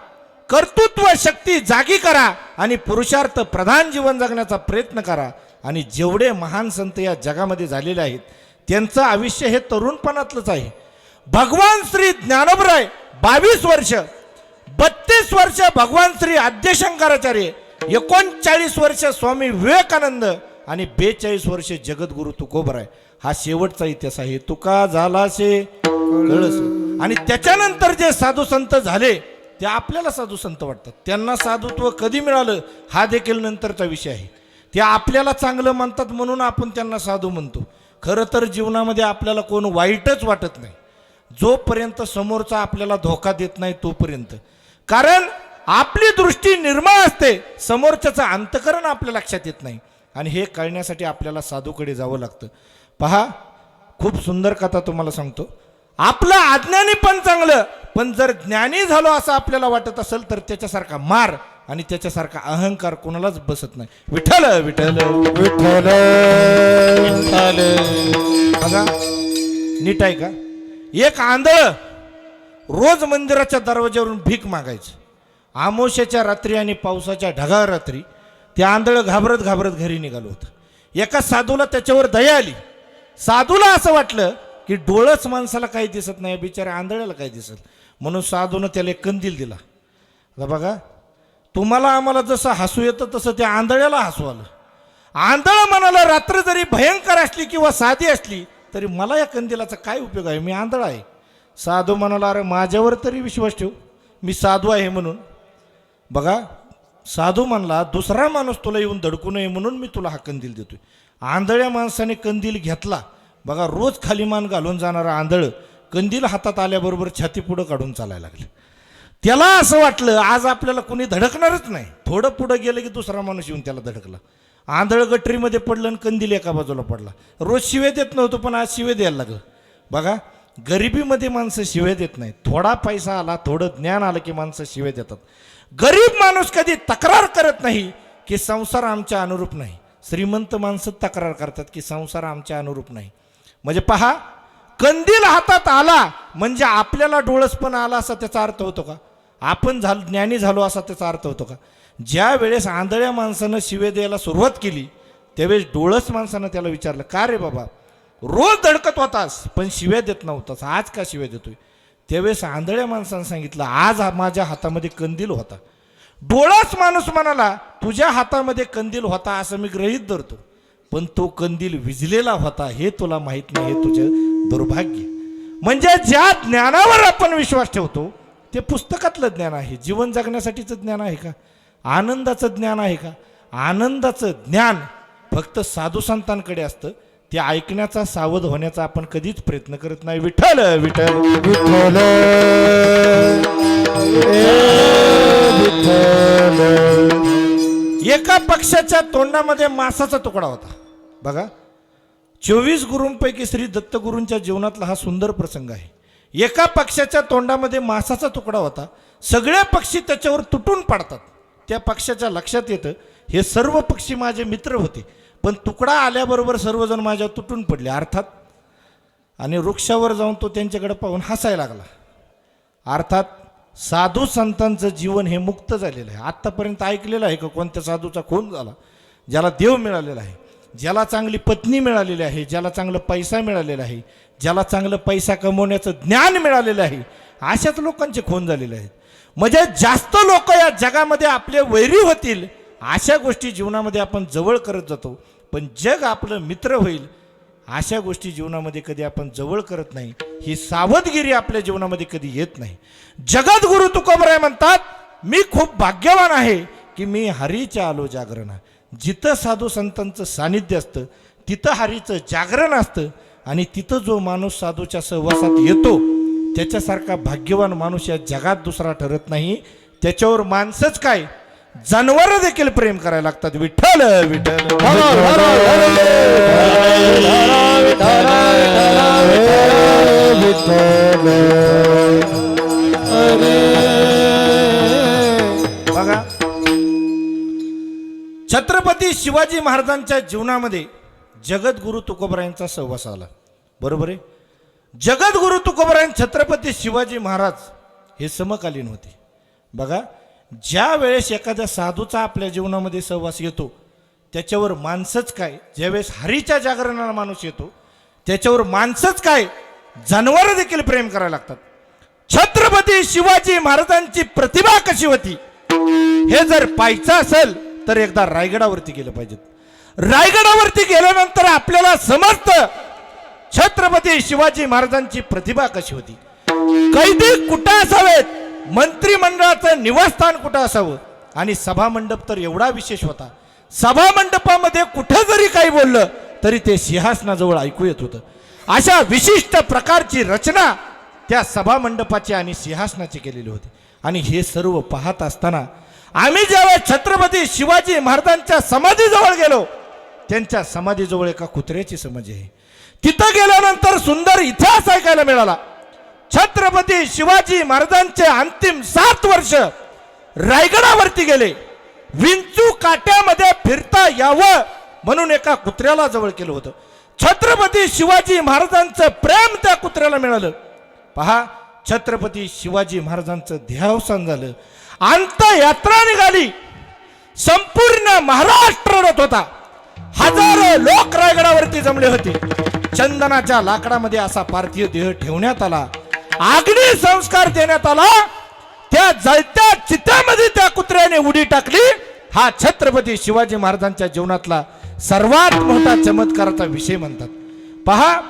कर्तृत्व शक्ती जागी करा आणि पुरुषार्थ प्रधान जीवन जगण्याचा प्रयत्न करा. आणि जेवढे महान संत या जगामध्ये झालेले आहेत त्यांचं आयुष्य हे तरुणपणातलंच आहे. भगवान श्री ज्ञानोबराय 22 वर्ष, 32 वर्ष भगवान श्री आद्यशंकराचार्य, 39 वर्ष स्वामी विवेकानंद आणि 42 वर्ष जगद्गुरु तुकोबराय. हा शेवटचा इतिहास आहे. तुका झालाशे कळस. आणि त्याच्यानंतर जे साधू संत झाले ते आपल्याला साधू संत वाटतात. त्यांना साधुत्व कधी मिळालं हा देखील नंतरचा विषय आहे. ते आपल्याला चांगलं म्हणतात म्हणून आपण त्यांना साधू म्हणतो. खरं तर जीवनामध्ये आपल्याला कोण वाईटच वाटत नाही जोपर्यंत समोरचा आपल्याला धोका देत नाही तोपर्यंत. कारण आपली दृष्टी निर्मळ असते, समोरच्याचं अंतकरण आपल्या लक्षात येत नाही. आणि हे कळण्यासाठी आपल्याला साधूकडे जावं लागतं. पहा, खूप सुंदर कथा तुम्हाला सांगतो. आपलं अज्ञानी पण चांगलं, पण जर ज्ञानी झालो असं आपल्याला वाटत असेल तर त्याच्यासारखा मार आणि त्याच्यासारखा अहंकार कोणालाच बसत नाही. विठ्ठल विठ्ठल विठ्ठल विठ्ठल. बघा नीट आहे का? एक आंधळ रोज मंदिराच्या दरवाज्यावरून भीक मागायचं. आमोशाच्या रात्री आणि पावसाच्या ढगाळ रात्री ते आंधळं घाबरत घाबरत घरी निघालं होतं. एका साधूला त्याच्यावर दया आली. साधूला असं वाटलं की डोळंच माणसाला काही दिसत नाही, बिचाऱ्या आंधळ्याला काही दिसत, म्हणून साधूनं त्याला एक कंदील दिला. आता बघा, तुम्हाला आम्हाला जसं हसू येतं तसं त्या आंधळ्याला हसू आलं. आंधळं म्हणाला, रात्र जरी भयंकर असली किंवा साधी असली तरी मला या कंदिलाचा काय उपयोग आहे, मी आंधळा आहे. साधू म्हणाला, अरे माझ्यावर तरी विश्वास ठेव, मी साधू आहे म्हणून. बघा, साधू म्हणला, दुसरा माणूस तुला येऊन धडकू नये म्हणून मी तुला हा कंदील देतोय. आंधळ्या माणसाने कंदील घेतला. बघा, रोज खाली मान घालून जाणारा आंधळ कंदील हातात आल्याबरोबर छाती पुढं काढून चालायला लागले. त्याला असं वाटलं आज आपल्याला कोणी धडकणारच नाही. थोडं पुढं गेलं की दुसरा माणूस येऊन त्याला धडकला. आंधळ गटरीमध्ये पडलं आणि कंदील एका बाजूला पडला. रोज शिवे देत नव्हतं, पण आज शिवे द्यायला लागलं. बघा, गरिबीमध्ये माणसं शिवे देत नाहीत. थोडा पैसा आला, थोडं ज्ञान आलं की माणसं शिवे देतात. गरीब माणूस कधी तक्रार करत नाही की संसार आमच्या अनुरूप नाही. श्रीमंत माणसं तक्रार करतात की संसार आमच्या अनुरूप नाही. म्हणजे पहा, कंदील हातात आला म्हणजे आपल्याला डोळसपण आला असा त्याचा अर्थ होतो का? आपण ज्ञानी झालो असा त्याचा अर्थ होतो का? ज्या वेळेस आंधळ्या माणसानं शिवे द्यायला सुरुवात केली त्यावेळेस डोळस माणसानं त्याला विचारलं, का रे बाबा, रोज धडकत होतास पण शिव्या देत नव्हतास, आज का शिव्या देतोय? त्यावेळेस आंधळ्या माणसानं सांगितलं, आज माझ्या हातामध्ये कंदील होता. डोळस माणूस म्हणाला, तुझ्या हातामध्ये कंदील होता असं मी गृहीत धरतो, पण तो कंदील विझलेला होता हे तुला माहित नाही, हे तुझं दुर्भाग्य. म्हणजे ज्या ज्ञानावर आपण विश्वास ठेवतो ते पुस्तकातलं ज्ञान आहे. जीवन जगण्यासाठीचं ज्ञान आहे का? आनंदाचं ज्ञान आहे का? आनंदाचं ज्ञान फक्त साधू संतांकडे असतं. ते ऐकण्याचा, सावध होण्याचा आपण कधीच प्रयत्न करत नाही. विठ्ठल विठ्ठल विठ्ठल विठ्ठल. एका पक्षाच्या तोंडामध्ये मासाचा तुकडा होता. बघा, 24 गुरूंपैकी श्री दत्तगुरूंच्या जीवनातला हा सुंदर प्रसंग आहे. एका पक्षाच्या तोंडामध्ये मासाचा तुकडा होता. सगळे पक्षी त्याच्यावर तुटून पडतात. त्या पक्षाच्या लक्षात येतं, हे सर्व पक्षी माझे मित्र होते, पण तुकडा आल्याबरोबर सर्वजण माझ्यावर तुटून पडले अर्थात. आणि वृक्षावर जाऊन तो त्यांच्याकडे पाहून हसायला लागला. अर्थात साधू संतांचं जीवन हे मुक्त झालेलं आहे. आत्तापर्यंत ऐकलेलं आहे का कोणत्या साधूचा खून झाला? ज्याला देव मिळालेला आहे, ज्याला चांगली पत्नी मिळालेली आहे, ज्याला चांगला पैसा मिळालेला आहे, ज्याला चांगलं पैसा कमवण्याचं ज्ञान मिळालेलं आहे, अशाच लोकांचे खून झालेले आहेत. म्हणजे जास्त लोक या जगामध्ये आपले वैरी होतील अशा गोष्टी जीवनामध्ये आपण जवळ करत जातो, पण जग आपलं मित्र होईल अशा गोष्टी जीवनामध्ये कधी आपण जवळ करत नाही. ही सावधगिरी आपल्या जीवनामध्ये कधी येत नाही. जगद्गुरु तुकोबराय म्हणतात, मी खूप भाग्यवान आहे की मी हरीच्या आलो जागरणा. जिथं साधू संतांचं सानिध्य असतं तिथं हरीचं जागरण असतं. आणि तिथं जो माणूस साधूच्या सहवासात येतो त्याच्यासारखा भाग्यवान माणूस या जगात दुसरा ठरत नाही. त्याच्यावर माणसंच काय, जनावर देखील प्रेम करायला लागतात. विठ्ठल विठ्ठल बघा, छत्रपती शिवाजी महाराजांच्या जीवनामध्ये जगद्गुरु तुकोबरायांचा सहवास आला. बरोबर आहे. जगद्गुरु तुकोबराय छत्रपती शिवाजी महाराज हे समकालीन होते. बघा, ज्या वेळेस एखाद्या साधूचा आपल्या जीवनामध्ये सहवास येतो त्याच्यावर माणसंच काय, ज्यावेळेस हरीच्या जागरणाला माणूस येतो त्याच्यावर माणसंच काय, जनावर देखील प्रेम करायला लागतात. छत्रपती शिवाजी महाराजांची प्रतिभा कशी होती हे जर पाहायचं असेल तर एकदा रायगडावरती गेलं पाहिजे. रायगडावरती गेल्यानंतर आपल्याला समजतं छत्रपती शिवाजी महाराजांची प्रतिभा कशी होती. कैदी कुठं असावेत, मंत्रिमंडळाचं निवासस्थान कुठं असावं, आणि सभामंडप तर एवढा विशेष होता. सभामंडपामध्ये कुठं जरी काही बोललं तरी ते सिंहासनाजवळ ऐकू येत होतं. अशा विशिष्ट प्रकारची रचना त्या सभामंडपाची आणि सिंहासनाची केलेली होती. आणि हे सर्व पाहत असताना आम्ही जेव्हा छत्रपती शिवाजी महाराजांच्या समाधीजवळ गेलो, त्यांच्या समाधीजवळ एका कुत्र्याची समाधी आहे. तिथं गेल्यानंतर सुंदर इतिहास ऐकायला मिळाला. छत्रपती शिवाजी महाराजांचे अंतिम 7 वर्ष रायगडावरती गेले. विंचू काट्यामध्ये फिरता यावं म्हणून एका कुत्र्याला जवळ केलं होतं. छत्रपती शिवाजी महाराजांचं प्रेम त्या कुत्र्याला मिळालं. पहा, छत्रपती शिवाजी महाराजांचं देहावसान झालं. अंत्ययात्रा निघाली. संपूर्ण महाराष्ट्र रडत होता. हजारो लोक रायगडावरती जमले होते. चंदनाच्या लाकडामध्ये असा पार्थिव देह ठेवण्यात आला. अग्नी संस्कार देण्यात आला. त्या जळत्या चित्यामध्ये त्या कुत्र्याने उडी टाकली. हा छत्रपती शिवाजी महाराजांच्या जीवनातला सर्वात मोठा चमत्काराचा विषय म्हणतात. पहा,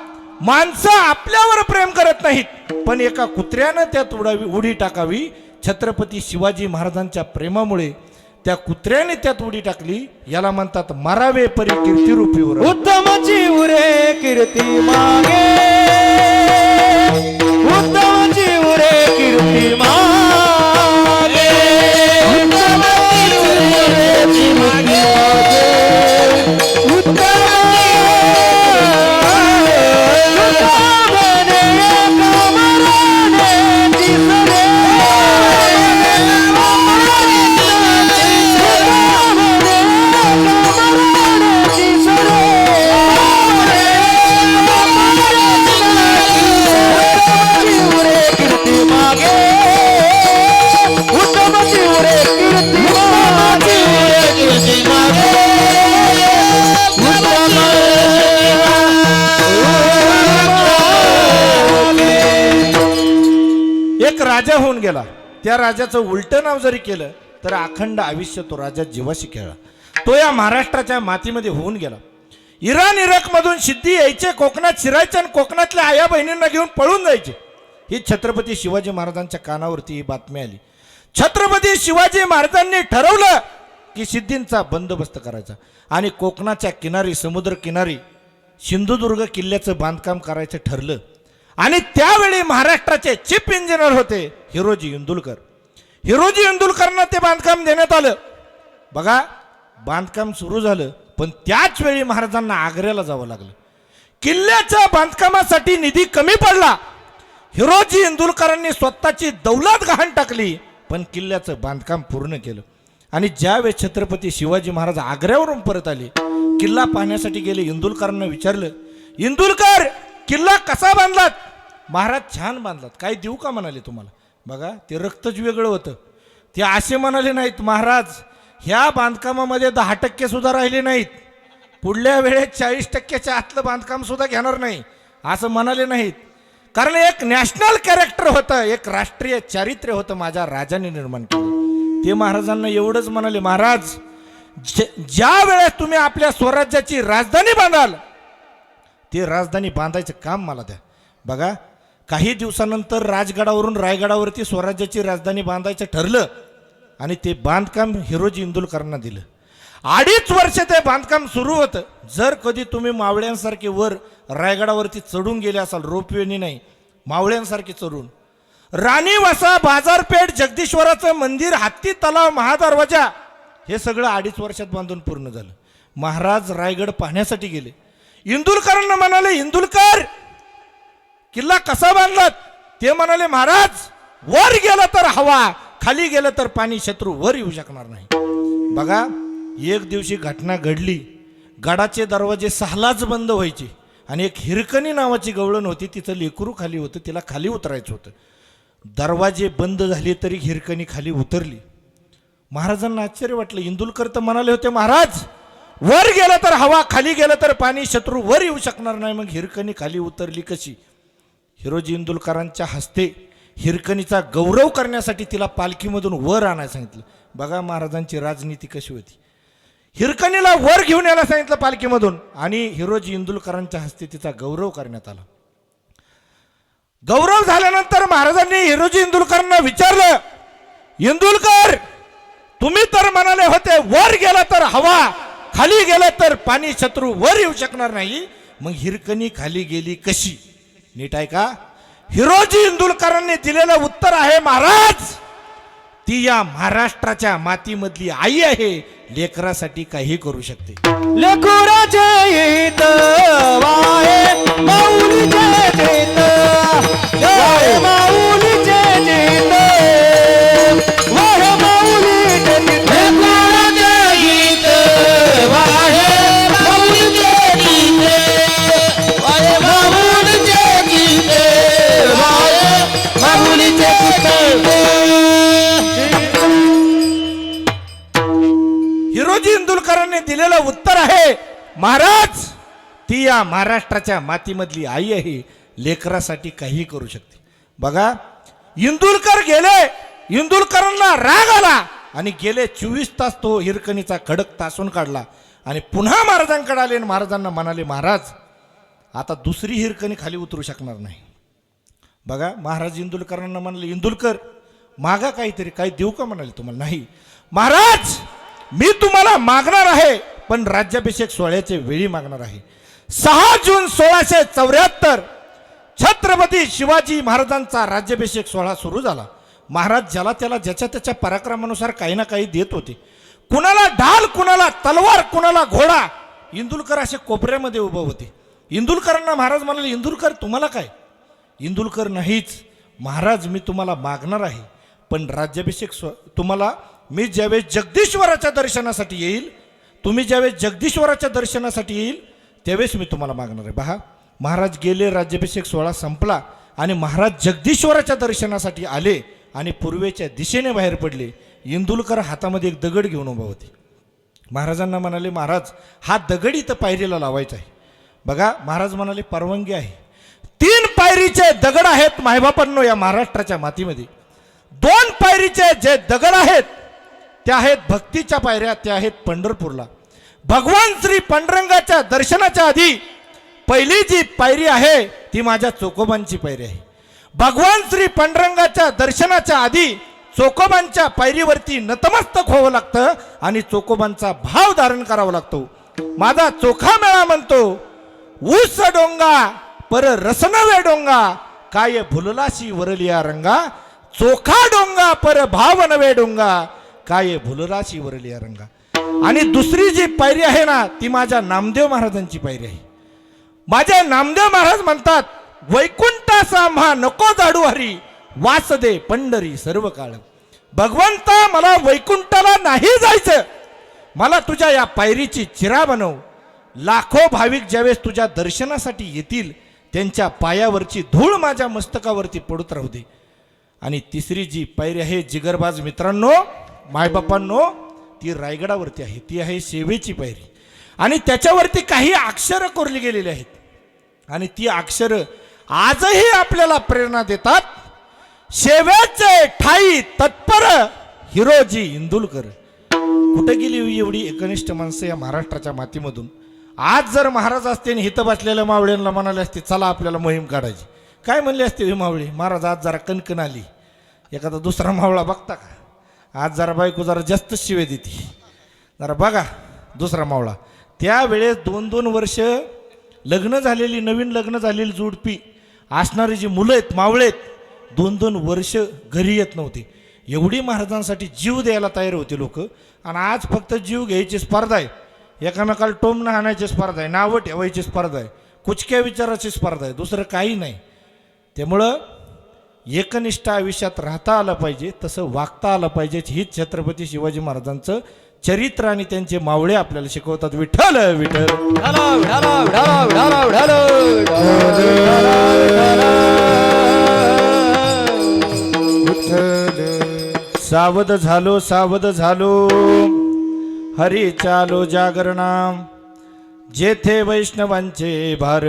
माणसं आपल्यावर प्रेम करत नाहीत, पण एका कुत्र्यानं त्यात उडी टाकावी. छत्रपती शिवाजी महाराजांच्या प्रेमामुळे त्या कुत्र्याने त्यात उडी टाकली. याला म्हणतात मारावे परी कीर्ती रूपीवर. उत्तमची उरे कीर्ती मागे, उत्तमची उरे कीर्ती मागे, उत्तमची उरे कीर्ती मागे, एक राजा होऊन गेला. त्या राजाचं उलट नाव जरी केलं तर अखंड आयुष्य तो राजा जीवाशी खेळला. तो या महाराष्ट्राच्या मातीमध्ये होऊन गेला. इराण इराक मधून सिद्धी यायचे, कोकणात शिरायचे आणि कोकणातल्या आया बहिणींना घेऊन पळून जायचे. ही छत्रपती शिवाजी महाराजांच्या कानावरती ही बातमी आली. छत्रपती शिवाजी महाराजांनी ठरवलं की सिद्धींचा बंदोबस्त करायचा आणि कोकणाच्या किनारी, समुद्र किनारी सिंधुदुर्ग किल्ल्याचं बांधकाम करायचं ठरलं. आणि त्यावेळी महाराष्ट्राचे चीफ इंजिनियर होते हिरोजी इंदुलकर. हिरोजी इंदुलकरांना ते बांधकाम देण्यात आलं. बघा, बांधकाम सुरू झालं, पण त्याच वेळी महाराजांना आग्र्याला जावं लागलं. किल्ल्याच्या बांधकामासाठी निधी कमी पडला. हिरोजी इंदुलकरांनी स्वतःची दौलत गहाण टाकली, पण किल्ल्याचं बांधकाम पूर्ण केलं. आणि ज्यावेळी छत्रपती शिवाजी महाराज आग्र्यावरून परत आले, किल्ला पाहण्यासाठी गेले. इंदुलकरांना विचारलं, इंदुलकर, किल्ला कसा बांधलात? महाराज, छान बांधलात. काय देऊ का म्हणाले तुम्हाला? बघा, ते रक्तच वेगळं होतं. ते असे म्हणाले नाहीत, महाराज ह्या बांधकामामध्ये 10% सुद्धा राहिले नाहीत, पुढल्या वेळेत 40%च्या आतलं बांधकाम सुद्धा घेणार नाही, असं म्हणाले नाहीत. कारण एक नॅशनल कॅरेक्टर होतं, एक राष्ट्रीय चारित्र्य होतं माझ्या राजाने निर्माण केलं. ते महाराजांना एवढंच म्हणाले, महाराज ज्या वेळेस तुम्ही आपल्या स्वराज्याची राजधानी बांधाल, ते राजधानी बांधायचं काम मला द्या. बघा, काही दिवसानंतर राजगडावरून रायगडावरती स्वराज्याची राजधानी बांधायचं ठरलं आणि ते बांधकाम हिरोजी इंदुलकरांना दिलं. 2.5 वर्ष ते बांधकाम सुरू होतं. जर कधी तुम्ही मावळ्यांसारखे वर रायगडावरती चढून गेले असाल, रोपवेनी नाही, मावळ्यांसारखे चढून, राणी वसा, बाजारपेठ, जगदीश्वराचं मंदिर, हत्ती तलाव, महादरवाजा, हे सगळं 2.5 वर्षात बांधून पूर्ण झालं. महाराज रायगड पाहण्यासाठी गेले. इंदुलकरांना म्हणाले, इंदुलकर, किल्ला कसा बांधलात? ते म्हणाले, महाराज वर गेलं तर हवा, खाली गेलं तर पाणी, शत्रू वर येऊ शकणार नाही. बघा, एक दिवशी घटना घडली. गडाचे दरवाजे 6लाच बंद व्हायचे आणि एक हिरकणी नावाची गवळण होती, तिचं लेकरू खाली होतं, तिला खाली उतरायचं होतं. दरवाजे बंद झाले तरी हिरकणी खाली उतरली. महाराजांना आश्चर्य वाटलं. इंदुलकर तर म्हणाले होते, महाराज वर गेलं तर हवा, खाली गेलं तर पाणी, शत्रू वर येऊ शकणार नाही, मग हिरकणी खाली उतरली कशी? हिरोजी इंदुलकरांच्या हस्ते हिरकणीचा गौरव करण्यासाठी तिला पालखीमधून वर आणायला सांगितलं. बघा महाराजांची राजनीती कशी होती. हिरकणीला वर घेऊन यायला सांगितलं पालखीमधून आणि हिरोजी इंदुलकरांच्या हस्ते तिचा गौरव करण्यात आला. गौरव झाल्यानंतर महाराजांनी हिरोजी इंदुलकरांना विचारलं, इंदुलकर, तुम्ही तर म्हणाले होते वर गेला तर हवा, खाली गेलं तर पाणी, शत्रू वर येऊ शकणार नाही, मग हिरकणी खाली गेली कशी? नीट आहे का? हिरोजी इंदुलकरांनी दिलेलं उत्तर आहे, महाराज ती या महाराष्ट्राच्या मातीमधली आई आहे, लेकरासाठी काही करू शकते. लेकराचे हित वाहे माऊलीचे जित, वाहे माऊलीचे जित, वाहे माऊलीचे जित. लेकराचे हित वाहे माऊलीचे जित, वाहे माऊलीचे जित, वाहे माऊलीचे जित. इंदुलकरने दिलेलं उत्तर आहे, महाराज ती या महाराष्ट्राच्या मातीमधली आई आहे, लेकरासाठी काही करू शकते. बघा इंदुलकर गेले, इंदुलकरांना राग आला आणि गेले 24 तास तो हिरकणीचा खडक तासून काढला आणि पुन्हा महाराजांकडे आले आणि महाराजांना म्हणाले, महाराज आता दुसरी हिरकणी खाली उतरू शकणार नाही. बघा महाराज इंदुलकरांना म्हणाले, इंदुलकर मागा काहीतरी, काही देऊ का म्हणाले तुम्हाला. नाही महाराज मी तुम्हाला मागणार आहे, पण राज्याभिषेक सोहळ्याच्या वेळी मागणार आहे. 6 जून 1674 छत्रपती शिवाजी महाराजांचा राज्याभिषेक सोहळा सुरू झाला. महाराज ज्याला त्याला ज्याच्या त्याच्या पराक्रमानुसार काही ना काही देत होते. कुणाला ढाल, कुणाला तलवार, कुणाला घोडा. इंदुलकर असे कोपऱ्यामध्ये उभे होते. इंदुलकरांना महाराज म्हणाले, इंदुलकर तुम्हाला काय. इंदुलकर नाहीच, महाराज मी तुम्हाला मागणार आहे, पण राज्याभिषेक तुम्हाला मी ज्यावेळेस जगदीश्वराच्या दर्शनासाठी येईल, तुम्ही ज्यावेळेस जगदीश्वराच्या दर्शनासाठी येईल त्यावेळेस मी तुम्हाला मागणार आहे. पहा महाराज गेले, राज्याभिषेक सोहळा संपला आणि महाराज जगदीश्वराच्या दर्शनासाठी आले आणि पूर्वेच्या दिशेने बाहेर पडले. इंदुलकर हातामध्ये एक दगड घेऊन उभा होते. महाराजांना म्हणाले, महाराज हा दगड इथं पायरीला लावायचा आहे. बघा महाराज म्हणाले, परवानगी आहे. 3 पायरीचे दगड आहेत मायबापांनो या महाराष्ट्राच्या मातीमध्ये. 2 पायरीचे जे दगड आहेत त्या आहेत भक्तीच्या पायऱ्या, त्या आहेत पंढरपूरला. भगवान श्री पांडुरंगाच्या दर्शनाच्या आधी पहिली जी पायरी आहे ती माझ्या चोकोबांची पायरी आहे. भगवान श्री पांडुरंगाच्या दर्शनाच्या आधी चोकोबांच्या पायरीवरती नतमस्तक व्हावं लागतं आणि चोकोबांचा भाव धारण करावा लागतो. माझा चोखा मेळा म्हणतो, ऊस डोंगा पर रसनवे डोंगा, काय भुललाशी वरलिया रंगा. चोखा डोंगा पर भाव नवे डोंगा, काय भुललाशी वरलिया रंगा. आणि दुसरी जी पायरी आहे ना ती माझ्या नामदेव महाराजांची पायरी आहे. माझे नामदेव महाराज म्हणतात, वैकुंठाचा म्हा नको जाडू हरी, वास दे पंढरी सर्व काळ. भगवंता मला वैकुंठाला नाही जायचं, मला तुझ्या या पायरीची चिरा बनव. लाखो भाविक ज्यावेळेस तुझ्या दर्शनासाठी येतील त्यांच्या पायावरची धूळ माझ्या मस्तकावरती पडत राहू दे. आणि तिसरी जी पायरी आहे जिगरबाज मित्रांनो, मायबापांनो, ती रायगडावरती आहे. ती आहे सेवेची पायरी आणि त्याच्यावरती काही अक्षरं कोरली गेलेली आहेत आणि ती अक्षरं आजही आपल्याला प्रेरणा देतात. सेवेचे ठाई तत्पर हिरोजी इंदुलकर. कुठे गेली एवढी एकनिष्ठ माणसं या महाराष्ट्राच्या मातीमधून. आज जर महाराज असते आणि हिथं बसलेल्या मावळ्यांना म्हणाले असते, चला आपल्याला मोहीम काढायची, काय म्हणले असते हे मावळे. महाराज आज जरा कणकण आली, एखादा दुसरा मावळा बघता का. आज जरा बायको जरा जास्त शिवे देते, जरा बघा दुसरा मावळा. त्यावेळेस 2-2 वर्ष लग्न झालेली, नवीन लग्न झालेली जोडपी असणारी जी मुलं आहेत, मावळे आहेत, 2-2 वर्ष घरी येत नव्हते. एवढी महाराजांसाठी जीव द्यायला तयार होते लोक. आणि आज फक्त जीव घ्यायची स्पर्धा आहे, एकामेकाला टोमणं हाणायची स्पर्धा आहे, नावं ठेवायची स्पर्धा आहे, कुचक्या विचाराची स्पर्धा आहे, दुसरं काही नाही. त्यामुळं एकनिष्ठ आयुष्यात राहता आलं पाहिजे, तसं वागता आलं पाहिजे. हीच छत्रपती शिवाजी महाराजांचं चरित्र आणि त्यांचे मावळे आपल्याला शिकवतात. विठ्ठल विठ्ठल सावध झालो, सावध झालो, हरी चालो जागरणाम. जेथे वैष्णवांचे भार,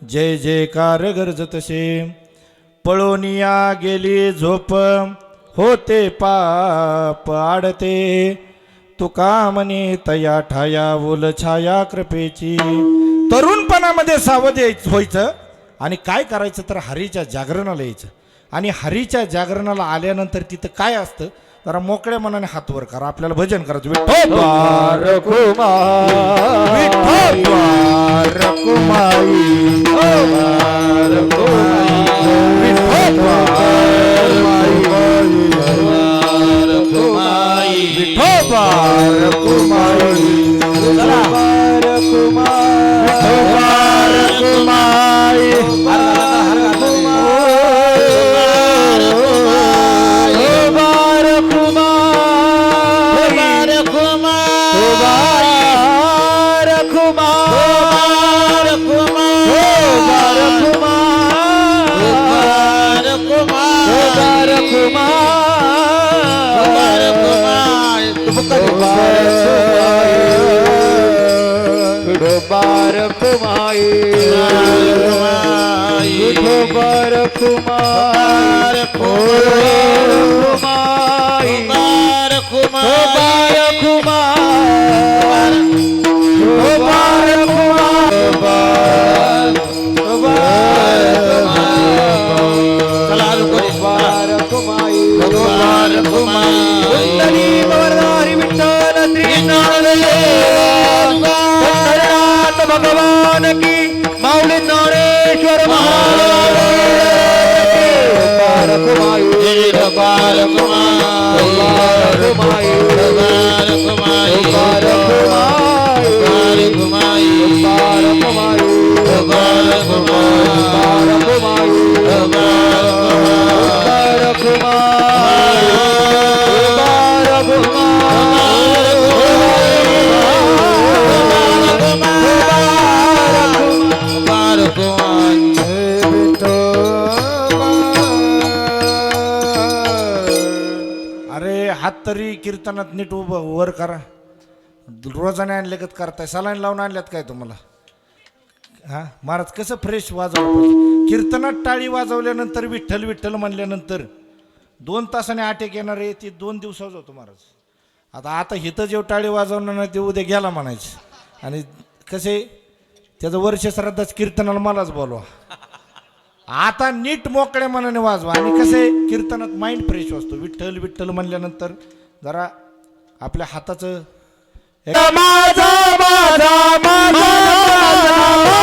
जय जयकार गरजतसे. पळोनिया गेली झोप, होते पाप आडते. तुका म्हणे तया ठाया ओल छाया कृपेची. तरुणपणामध्ये सावध व्हायचं आणि काय करायचं तर हरीच्या जागरणाला यायचं. आणि हरीच्या जागरणाला आल्यानंतर तिथं काय असतं, जरा मोकळ्या मनाने हात वर करा, आपल्याला भजन करायचं. विठ्ठल रखुमाई विठोबा रखुमाई रखुमाई विठोबा रखुमाई विठोबा कुंडली गवरधारी विठ्ठल श्री पंढरीनाथ भगवान की माऊली ज्ञानेश्वर महाराज अरे हात तरी कीर्तनात नीट उभं वर करा. रोजाने आणले करताय, सलाईन लावून आणल्यात काय तुम्हाला? हा महाराज कसं फ्रेश वाजवलं पाहिजे. कीर्तनात टाळी वाजवल्यानंतर विठ्ठल विठ्ठल म्हणल्यानंतर 2 तासाने अटॅक येणार आहे, ती 2 दिवसाच होतो महाराज. आता हिथं जेव टाळी वाजवणार नाही ते उद्या गेला म्हणायचं. आणि कसे त्याचं वर्ष श्राद्धाच कीर्तनाला मलाच बोलवा. आता नीट मोकळ्या मनाने वाजवा. आणि कसे कीर्तनात माइंड फ्रेश असतो. विठ्ठल विठ्ठल म्हणल्यानंतर जरा आपल्या हाताचं माझा माझा माझा